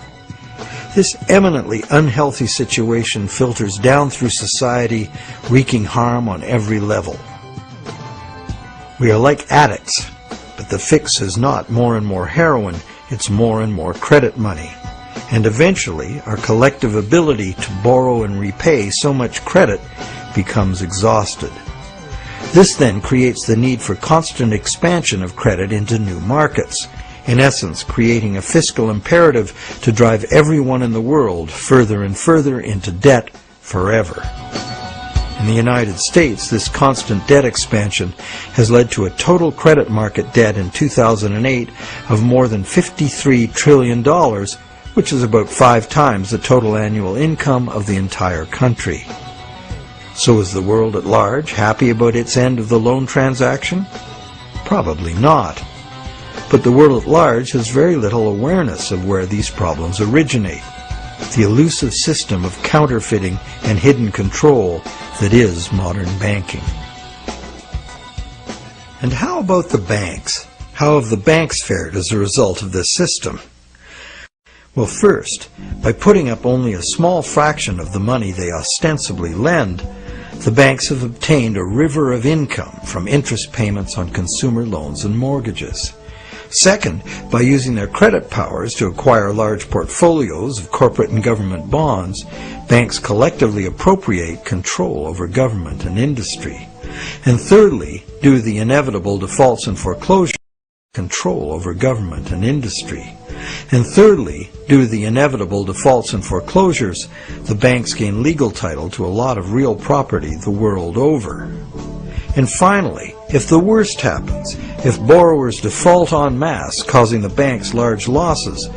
This eminently unhealthy situation filters down through society, wreaking harm on every level. We are like addicts, but the fix is not more and more heroin, it's more and more credit money. And eventually, our collective ability to borrow and repay so much credit becomes exhausted. This then creates the need for constant expansion of credit into new markets, in essence creating a fiscal imperative to drive everyone in the world further and further into debt forever. In the United States, this constant debt expansion has led to a total credit market debt in 2008 of more than $53 trillion, which is about 5 times the total annual income of the entire country. So is the world at large happy about its end of the loan transaction? Probably not. But the world at large has very little awareness of where these problems originate, the elusive system of counterfeiting and hidden control that is modern banking. And how about the banks? How have the banks fared as a result of this system? Well, first, by putting up only a small fraction of the money they ostensibly lend, the banks have obtained a river of income from interest payments on consumer loans and mortgages. Second, by using their credit powers to acquire large portfolios of corporate and government bonds, banks collectively appropriate control over government and industry. And thirdly, due to the inevitable defaults and foreclosures, control over government and industry. And thirdly, due to the inevitable defaults and foreclosures, the banks gain legal title to a lot of real property the world over. And finally, if the worst happens, if borrowers default en masse, causing the banks large losses,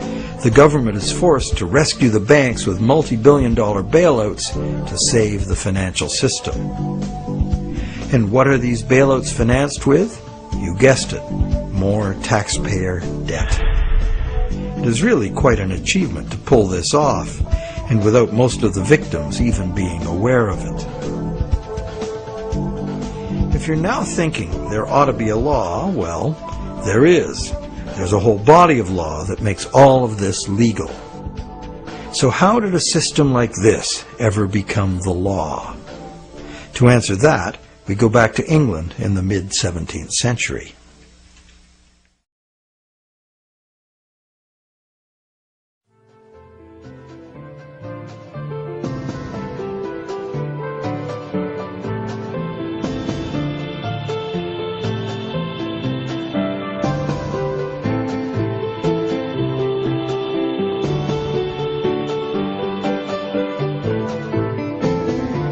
the government is forced to rescue the banks with multi-billion-dollar bailouts to save the financial system. And what are these bailouts financed with? You guessed it, more taxpayer debt. It is really quite an achievement to pull this off, and without most of the victims even being aware of it. If you're now thinking there ought to be a law, well, there is. There's a whole body of law that makes all of this legal. So how did a system like this ever become the law? To answer that, we go back to England in the mid-17th century.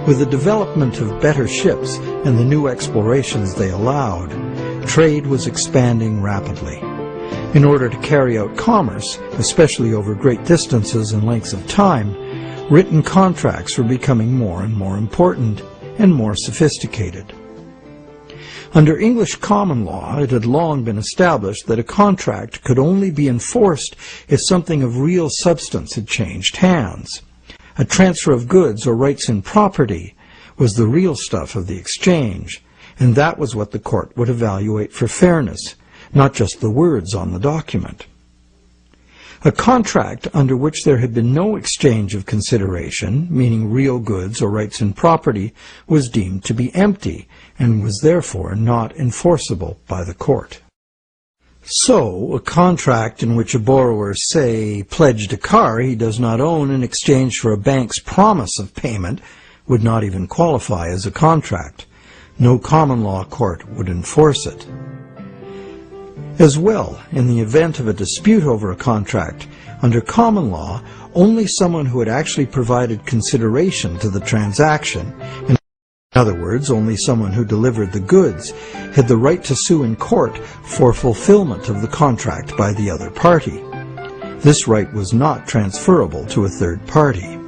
With the development of better ships and the new explorations they allowed, trade was expanding rapidly. In order to carry out commerce, especially over great distances and lengths of time, written contracts were becoming more and more important and more sophisticated. Under English common law, it had long been established that a contract could only be enforced if something of real substance had changed hands. A transfer of goods or rights in property was the real stuff of the exchange, and that was what the court would evaluate for fairness, not just the words on the document. A contract under which there had been no exchange of consideration, meaning real goods or rights in property, was deemed to be empty and was therefore not enforceable by the court. So, a contract in which a borrower, say, pledged a car he does not own in exchange for a bank's promise of payment would not even qualify as a contract. No common law court would enforce it. As well, in the event of a dispute over a contract, under common law, only someone who had actually provided consideration to the transaction, in other words, only someone who delivered the goods, had the right to sue in court for fulfillment of the contract by the other party. This right was not transferable to a third party.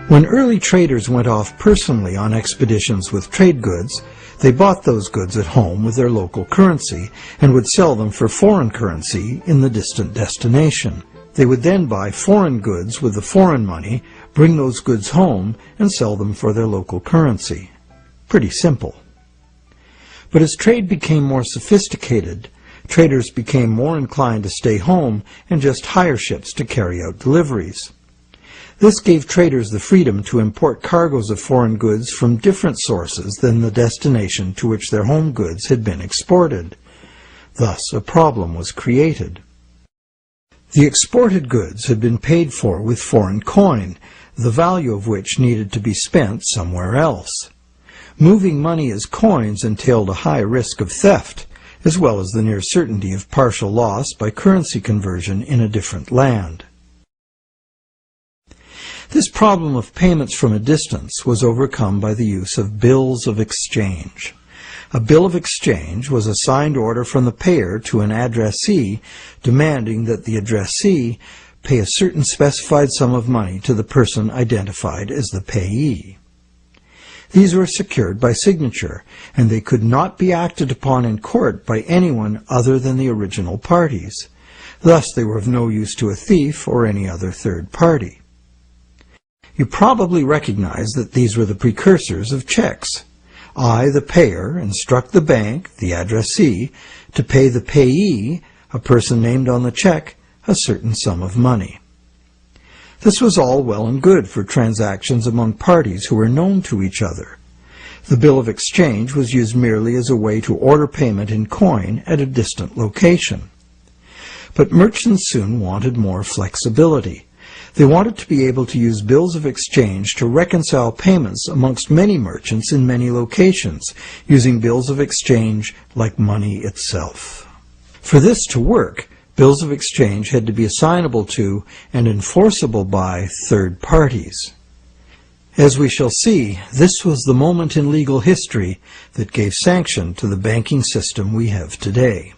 When early traders went off personally on expeditions with trade goods, they bought those goods at home with their local currency and would sell them for foreign currency in the distant destination. They would then buy foreign goods with the foreign money, bring those goods home, and sell them for their local currency. Pretty simple. But as trade became more sophisticated, traders became more inclined to stay home and just hire ships to carry out deliveries. This gave traders the freedom to import cargoes of foreign goods from different sources than the destination to which their home goods had been exported. Thus, a problem was created. The exported goods had been paid for with foreign coin, the value of which needed to be spent somewhere else. Moving money as coins entailed a high risk of theft, as well as the near certainty of partial loss by currency conversion in a different land. This problem of payments from a distance was overcome by the use of bills of exchange. A bill of exchange was a signed order from the payer to an addressee demanding that the addressee pay a certain specified sum of money to the person identified as the payee. These were secured by signature, and they could not be acted upon in court by anyone other than the original parties. Thus they were of no use to a thief or any other third party. You probably recognize that these were the precursors of checks. I, the payer, instruct the bank, the addressee, to pay the payee, a person named on the check, a certain sum of money. This was all well and good for transactions among parties who were known to each other. The bill of exchange was used merely as a way to order payment in coin at a distant location. But merchants soon wanted more flexibility. They wanted to be able to use bills of exchange to reconcile payments amongst many merchants in many locations, using bills of exchange like money itself. For this to work, bills of exchange had to be assignable to and enforceable by third parties. As we shall see, this was the moment in legal history that gave sanction to the banking system we have today.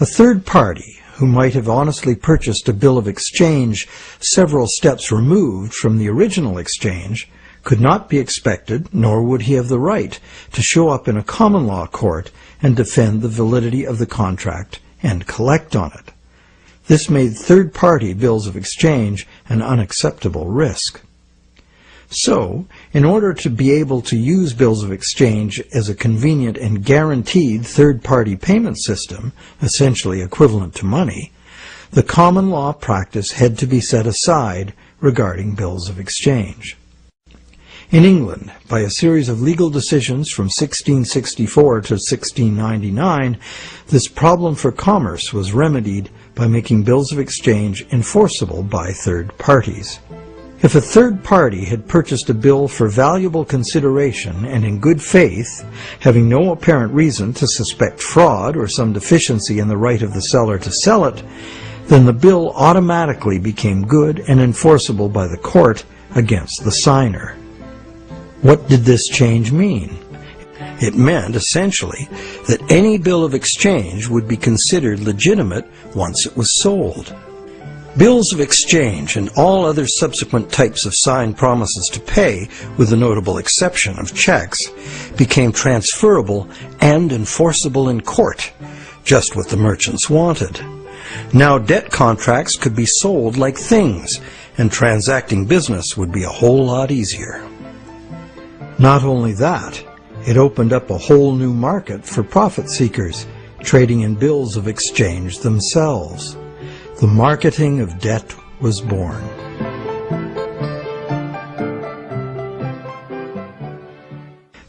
A third party, who might have honestly purchased a bill of exchange several steps removed from the original exchange, could not be expected, nor would he have the right, to show up in a common law court and defend the validity of the contract and collect on it. This made third-party bills of exchange an unacceptable risk. So, in order to be able to use bills of exchange as a convenient and guaranteed third-party payment system, essentially equivalent to money, the common law practice had to be set aside regarding bills of exchange. In England, by a series of legal decisions from 1664 to 1699, this problem for commerce was remedied by making bills of exchange enforceable by third parties. If a third party had purchased a bill for valuable consideration and in good faith, having no apparent reason to suspect fraud or some deficiency in the right of the seller to sell it, then the bill automatically became good and enforceable by the court against the signer. What did this change mean? It meant, essentially, that any bill of exchange would be considered legitimate once it was sold. Bills of exchange and all other subsequent types of signed promises to pay, with the notable exception of checks, became transferable and enforceable in court, just what the merchants wanted. Now debt contracts could be sold like things, and transacting business would be a whole lot easier. Not only that, it opened up a whole new market for profit seekers, trading in bills of exchange themselves. The marketing of debt was born.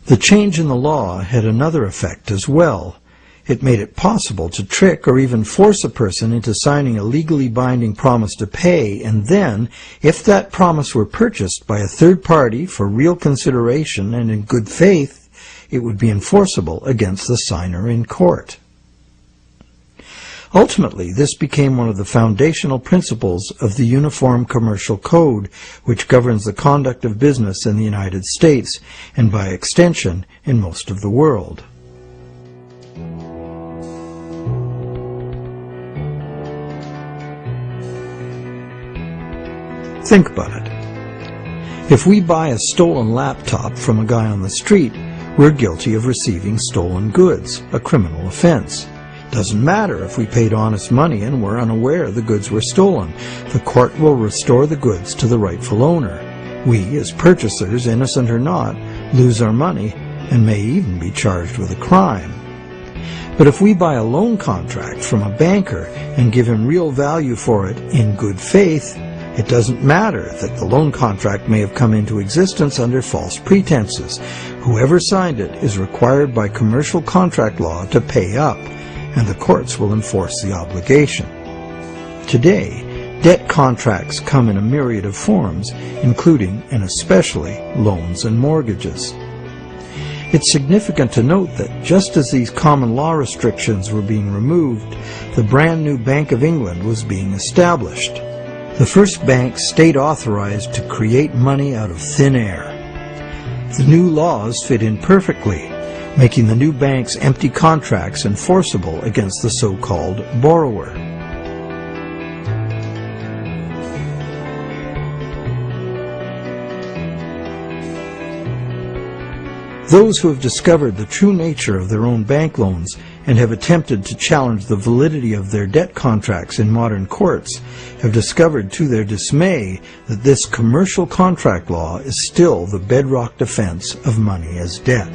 The change in the law had another effect as well. It made it possible to trick or even force a person into signing a legally binding promise to pay, and then, if that promise were purchased by a third party for real consideration and in good faith, it would be enforceable against the signer in court. Ultimately, this became one of the foundational principles of the Uniform Commercial Code, which governs the conduct of business in the United States, and by extension, in most of the world. Think about it. If we buy a stolen laptop from a guy on the street, we're guilty of receiving stolen goods, a criminal offense. Doesn't matter if we paid honest money and were unaware the goods were stolen. The court will restore the goods to the rightful owner. We, as purchasers, innocent or not, lose our money and may even be charged with a crime. But if we buy a loan contract from a banker and give him real value for it in good faith, it doesn't matter that the loan contract may have come into existence under false pretenses. Whoever signed it is required by commercial contract law to pay up, and the courts will enforce the obligation. Today, debt contracts come in a myriad of forms, including and especially loans and mortgages. It's significant to note that just as these common law restrictions were being removed, the brand new Bank of England was being established. The first bank state-authorized to create money out of thin air. The new laws fit in perfectly, making the new bank's empty contracts enforceable against the so-called borrower. Those who have discovered the true nature of their own bank loans and have attempted to challenge the validity of their debt contracts in modern courts have discovered to their dismay that this commercial contract law is still the bedrock defense of money as debt.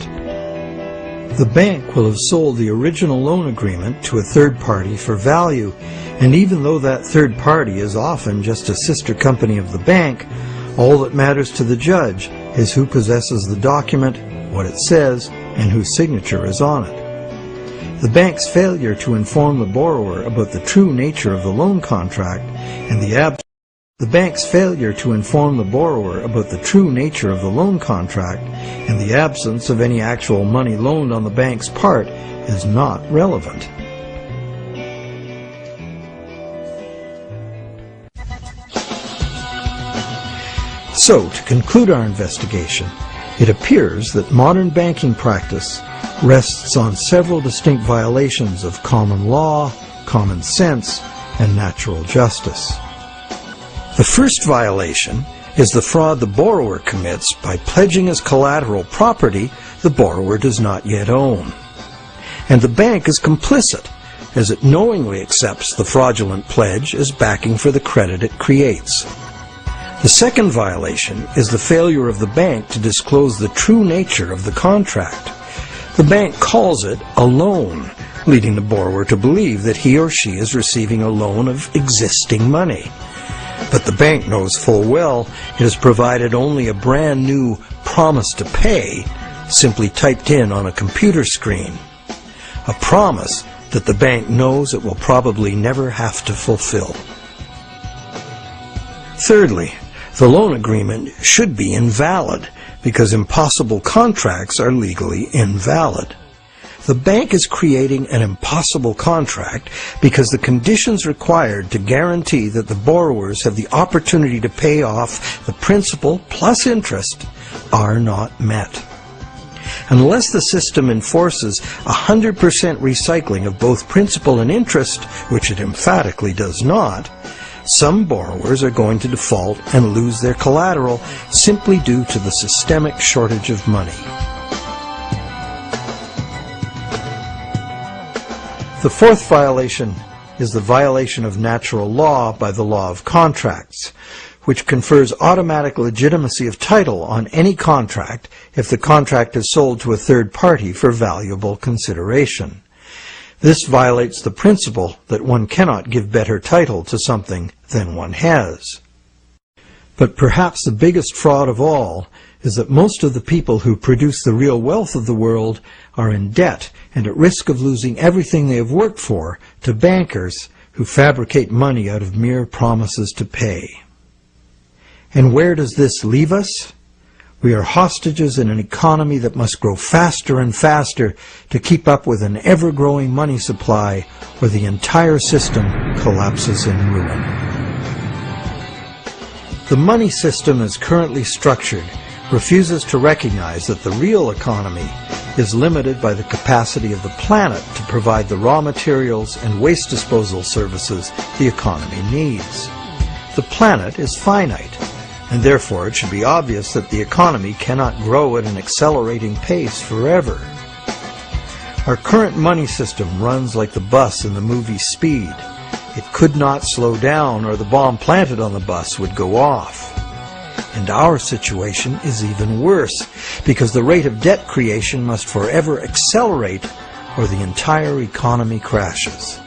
The bank will have sold the original loan agreement to a third party for value, and even though that third party is often just a sister company of the bank, all that matters to the judge is who possesses the document, what it says, and whose signature is on it. The bank's failure to inform the borrower about the true nature of the loan contract and the absence of any actual money loaned on the bank's part is not relevant. So, to conclude our investigation, it appears that modern banking practice rests on several distinct violations of common law, common sense, and natural justice. The first violation is the fraud the borrower commits by pledging as collateral property the borrower does not yet own. And the bank is complicit, as it knowingly accepts the fraudulent pledge as backing for the credit it creates. The second violation is the failure of the bank to disclose the true nature of the contract. The bank calls it a loan, leading the borrower to believe that he or she is receiving a loan of existing money. But the bank knows full well it has provided only a brand new promise to pay, simply typed in on a computer screen. A promise that the bank knows it will probably never have to fulfill. Thirdly, the loan agreement should be invalid, because impossible contracts are legally invalid. The bank is creating an impossible contract because the conditions required to guarantee that the borrowers have the opportunity to pay off the principal plus interest are not met. Unless the system enforces 100% recycling of both principal and interest, which it emphatically does not, some borrowers are going to default and lose their collateral simply due to the systemic shortage of money. The fourth violation is the violation of natural law by the law of contracts. which confers automatic legitimacy of title on any contract if the contract is sold to a third party for valuable consideration. This violates the principle that one cannot give better title to something than one has. But perhaps the biggest fraud of all is that most of the people who produce the real wealth of the world are in debt and at risk of losing everything they have worked for to bankers who fabricate money out of mere promises to pay. And where does this leave us? We are hostages in an economy that must grow faster and faster to keep up with an ever-growing money supply, where the entire system collapses in ruin. The money system as currently structured refuses to recognize that the real economy is limited by the capacity of the planet to provide the raw materials and waste disposal services the economy needs. The planet is finite, and therefore it should be obvious that the economy cannot grow at an accelerating pace forever. Our current money system runs like the bus in the movie Speed. It could not slow down, or the bomb planted on the bus would go off. And our situation is even worse, because the rate of debt creation must forever accelerate, or the entire economy crashes.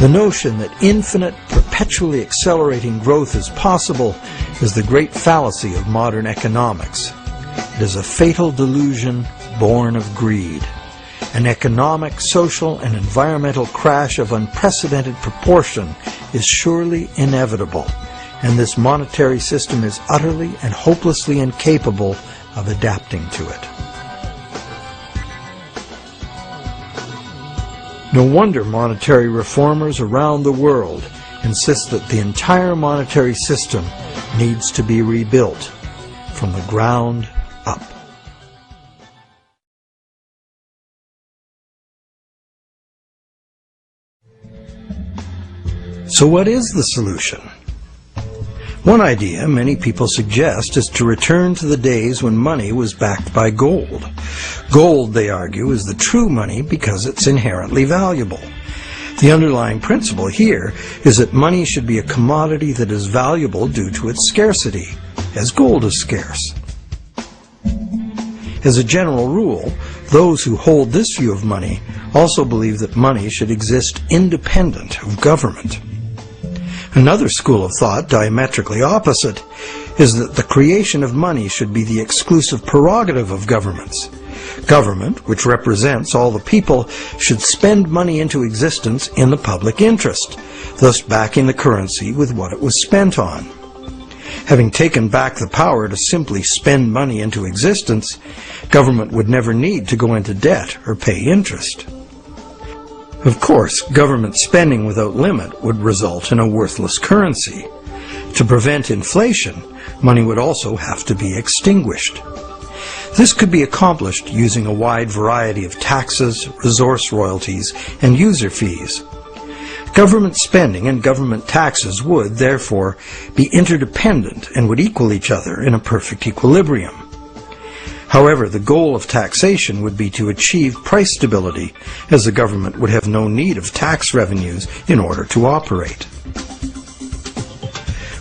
The notion that infinite, perpetually accelerating growth is possible is the great fallacy of modern economics. It is a fatal delusion born of greed. An economic, social, and environmental crash of unprecedented proportion is surely inevitable, and this monetary system is utterly and hopelessly incapable of adapting to it. No wonder monetary reformers around the world insist that the entire monetary system needs to be rebuilt from the ground up. So what is the solution? One idea many people suggest is to return to the days when money was backed by gold. Gold, they argue, is the true money because it's inherently valuable. The underlying principle here is that money should be a commodity that is valuable due to its scarcity, as gold is scarce. As a general rule, those who hold this view of money also believe that money should exist independent of government. Another school of thought, diametrically opposite, is that the creation of money should be the exclusive prerogative of governments. Government, which represents all the people, should spend money into existence in the public interest, thus backing the currency with what it was spent on. Having taken back the power to simply spend money into existence, government would never need to go into debt or pay interest. Of course, government spending without limit would result in a worthless currency. To prevent inflation, money would also have to be extinguished. This could be accomplished using a wide variety of taxes, resource royalties, and user fees. Government spending and government taxes would, therefore, be interdependent and would equal each other in a perfect equilibrium. However, the goal of taxation would be to achieve price stability, as the government would have no need of tax revenues in order to operate.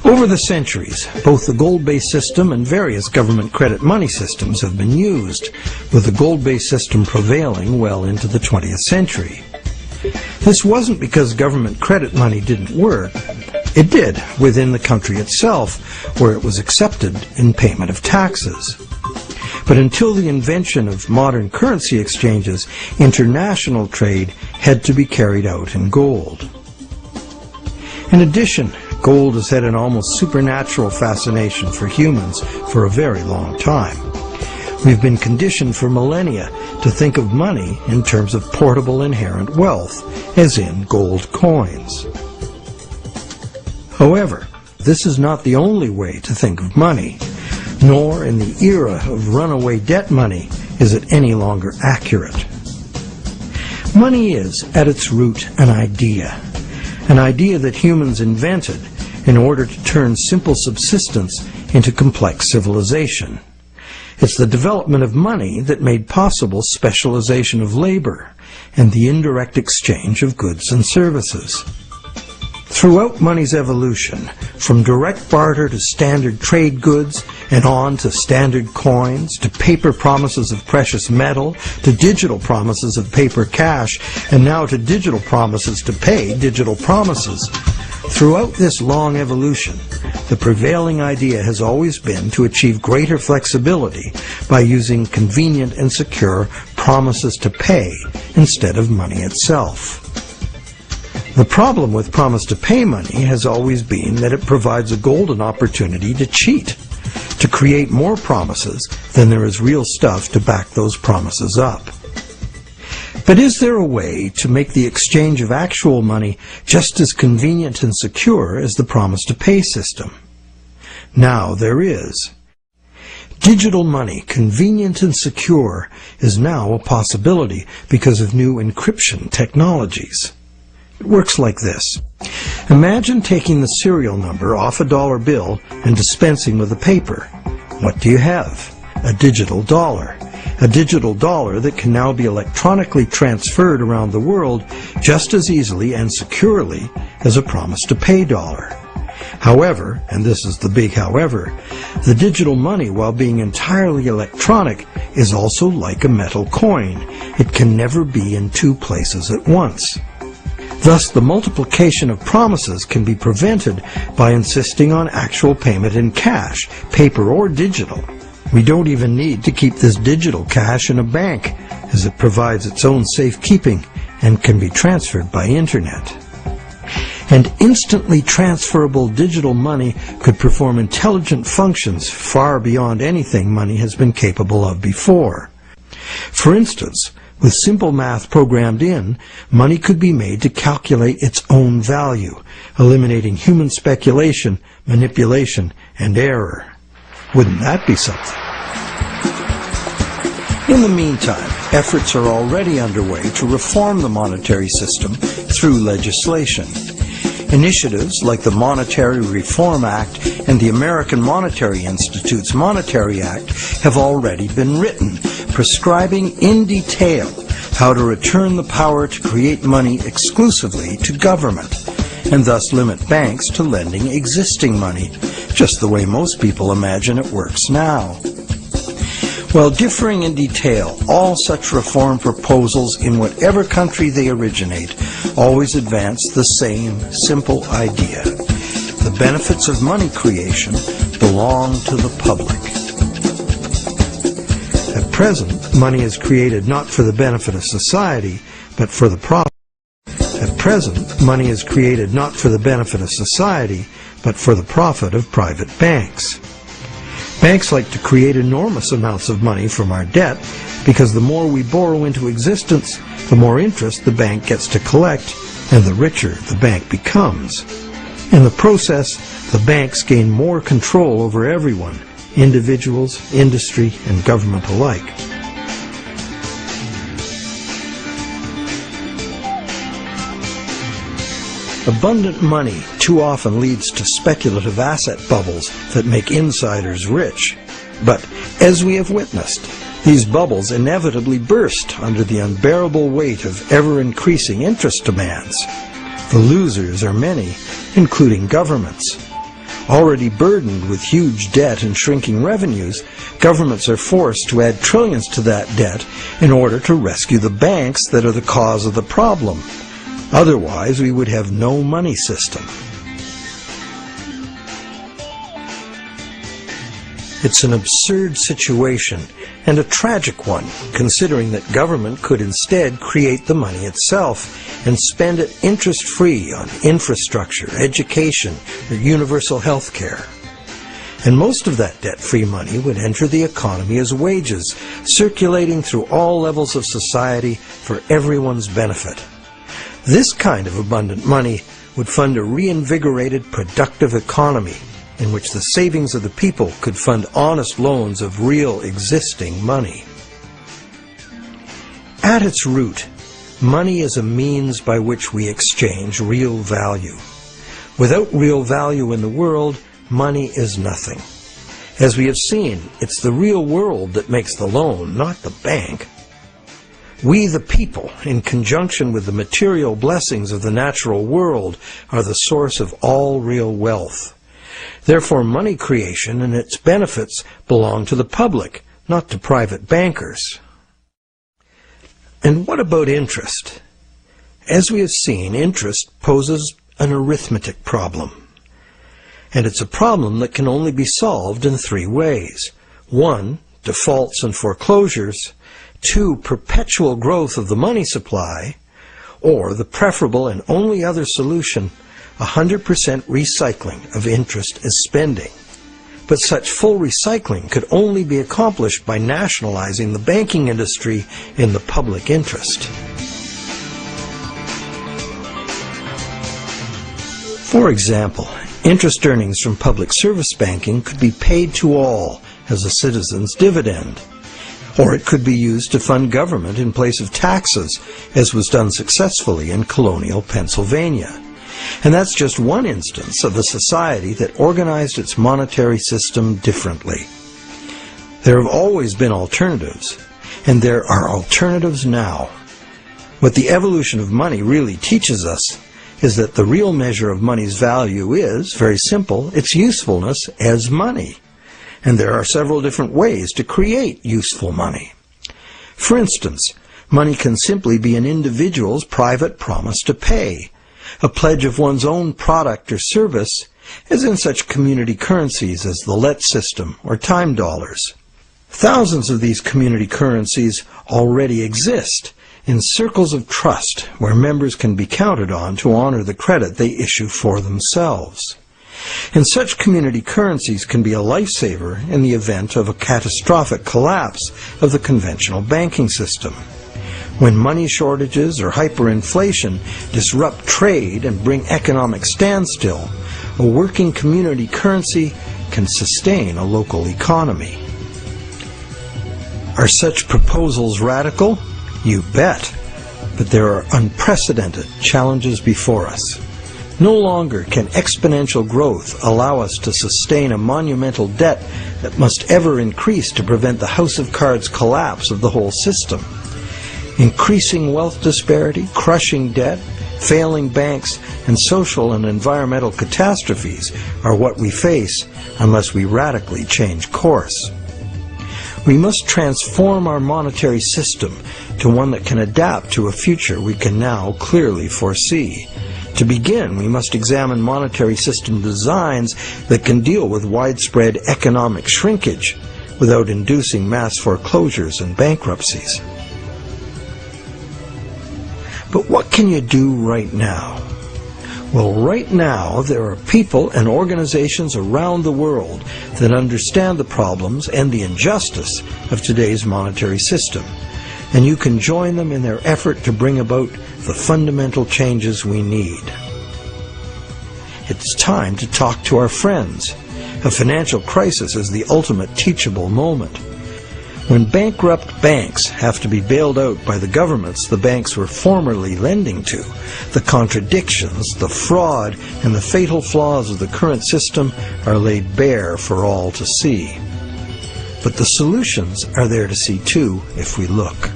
Over the centuries, both the gold-based system and various government credit money systems have been used, with the gold-based system prevailing well into the 20th century. This wasn't because government credit money didn't work. It did within the country itself, where it was accepted in payment of taxes. But until the invention of modern currency exchanges, international trade had to be carried out in gold. In addition, gold has had an almost supernatural fascination for humans for a very long time. We've been conditioned for millennia to think of money in terms of portable inherent wealth, as in gold coins. However, this is not the only way to think of money, nor in the era of runaway debt money is it any longer accurate. Money is, at its root, an idea that humans invented in order to turn simple subsistence into complex civilization. It's the development of money that made possible specialization of labor and the indirect exchange of goods and services. Throughout money's evolution, from direct barter to standard trade goods, and on to standard coins, to paper promises of precious metal, to digital promises of paper cash, and now to digital promises to pay digital promises. Throughout this long evolution, the prevailing idea has always been to achieve greater flexibility by using convenient and secure promises to pay instead of money itself. The problem with promise to pay money has always been that it provides a golden opportunity to cheat, to create more promises than there is real stuff to back those promises up. But is there a way to make the exchange of actual money just as convenient and secure as the promise to pay system? Now there is. Digital money, convenient and secure, is now a possibility because of new encryption technologies. It works like this. Imagine taking the serial number off a dollar bill and dispensing with the paper. What do you have? A digital dollar. A digital dollar that can now be electronically transferred around the world just as easily and securely as a promise to pay dollar. However, and this is the big however, the digital money, while being entirely electronic, is also like a metal coin. It can never be in two places at once. Thus, the multiplication of promises can be prevented by insisting on actual payment in cash, paper or digital. We don't even need to keep this digital cash in a bank, as it provides its own safekeeping and can be transferred by internet. And instantly transferable digital money could perform intelligent functions far beyond anything money has been capable of before. For instance, with simple math programmed in, money could be made to calculate its own value, eliminating human speculation, manipulation, and error. Wouldn't that be something? In the meantime, efforts are already underway to reform the monetary system through legislation. Initiatives like the Monetary Reform Act and the American Monetary Institute's Monetary Act have already been written, prescribing in detail how to return the power to create money exclusively to government, and thus limit banks to lending existing money, just the way most people imagine it works now. While differing in detail, all such reform proposals in whatever country they originate always advance the same simple idea. The benefits of money creation belong to the public. At present, money is created not for the benefit of society, but for the profit. At present, money is created not for the benefit of society, but for the profit of private banks. Banks like to create enormous amounts of money from our debt because the more we borrow into existence, the more interest the bank gets to collect, and the richer the bank becomes. In the process, the banks gain more control over everyone, individuals, industry, and government alike. Abundant money too often leads to speculative asset bubbles that make insiders rich. But, as we have witnessed, these bubbles inevitably burst under the unbearable weight of ever-increasing interest demands. The losers are many, including governments. Already burdened with huge debt and shrinking revenues, governments are forced to add trillions to that debt in order to rescue the banks that are the cause of the problem. Otherwise, we would have no money system. It's an absurd situation, and a tragic one, considering that government could instead create the money itself and spend it interest-free on infrastructure, education, or universal health care. And most of that debt-free money would enter the economy as wages, circulating through all levels of society for everyone's benefit. This kind of abundant money would fund a reinvigorated, productive economy in which the savings of the people could fund honest loans of real existing money. At its root, money is a means by which we exchange real value. Without real value in the world, money is nothing. As we have seen, it's the real world that makes the loan, not the bank. We the people, in conjunction with the material blessings of the natural world, are the source of all real wealth. Therefore, money creation and its benefits belong to the public, not to private bankers. And what about interest? As we have seen, interest poses an arithmetic problem. And it's a problem that can only be solved in 3 ways. 1, defaults and foreclosures. 2, perpetual growth of the money supply. Or the preferable and only other solution, 100% recycling of interest as spending. But such full recycling could only be accomplished by nationalizing the banking industry in the public interest. For example, interest earnings from public service banking could be paid to all as a citizen's dividend. Or it could be used to fund government in place of taxes, as was done successfully in colonial Pennsylvania. And that's just one instance of a society that organized its monetary system differently. There have always been alternatives, and there are alternatives now. What the evolution of money really teaches us is that the real measure of money's value is, very simple, its usefulness as money. And there are several different ways to create useful money. For instance, money can simply be an individual's private promise to pay, a pledge of one's own product or service, as in such community currencies as the let system or time dollars. Thousands of these community currencies already exist in circles of trust where members can be counted on to honor the credit they issue for themselves. And such community currencies can be a lifesaver in the event of a catastrophic collapse of the conventional banking system. When money shortages or hyperinflation disrupt trade and bring economic standstill, a working community currency can sustain a local economy. Are such proposals radical? You bet. But there are unprecedented challenges before us. No longer can exponential growth allow us to sustain a monumental debt that must ever increase to prevent the house of cards collapse of the whole system. Increasing wealth disparity, crushing debt, failing banks, and social and environmental catastrophes are what we face unless we radically change course. We must transform our monetary system to one that can adapt to a future we can now clearly foresee. To begin, we must examine monetary system designs that can deal with widespread economic shrinkage without inducing mass foreclosures and bankruptcies. But what can you do right now? Well, right now there are people and organizations around the world that understand the problems and the injustice of today's monetary system, and you can join them in their effort to bring about the fundamental changes we need. It's time to talk to our friends. A financial crisis is the ultimate teachable moment. When bankrupt banks have to be bailed out by the governments the banks were formerly lending to, the contradictions, the fraud, and the fatal flaws of the current system are laid bare for all to see. But the solutions are there to see too if we look.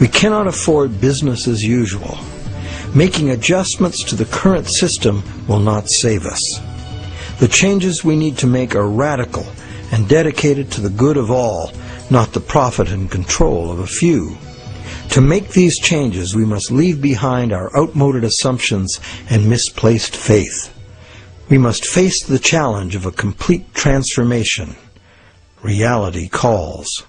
We cannot afford business as usual. Making adjustments to the current system will not save us. The changes we need to make are radical and dedicated to the good of all, not the profit and control of a few. To make these changes, we must leave behind our outmoded assumptions and misplaced faith. We must face the challenge of a complete transformation. Reality calls.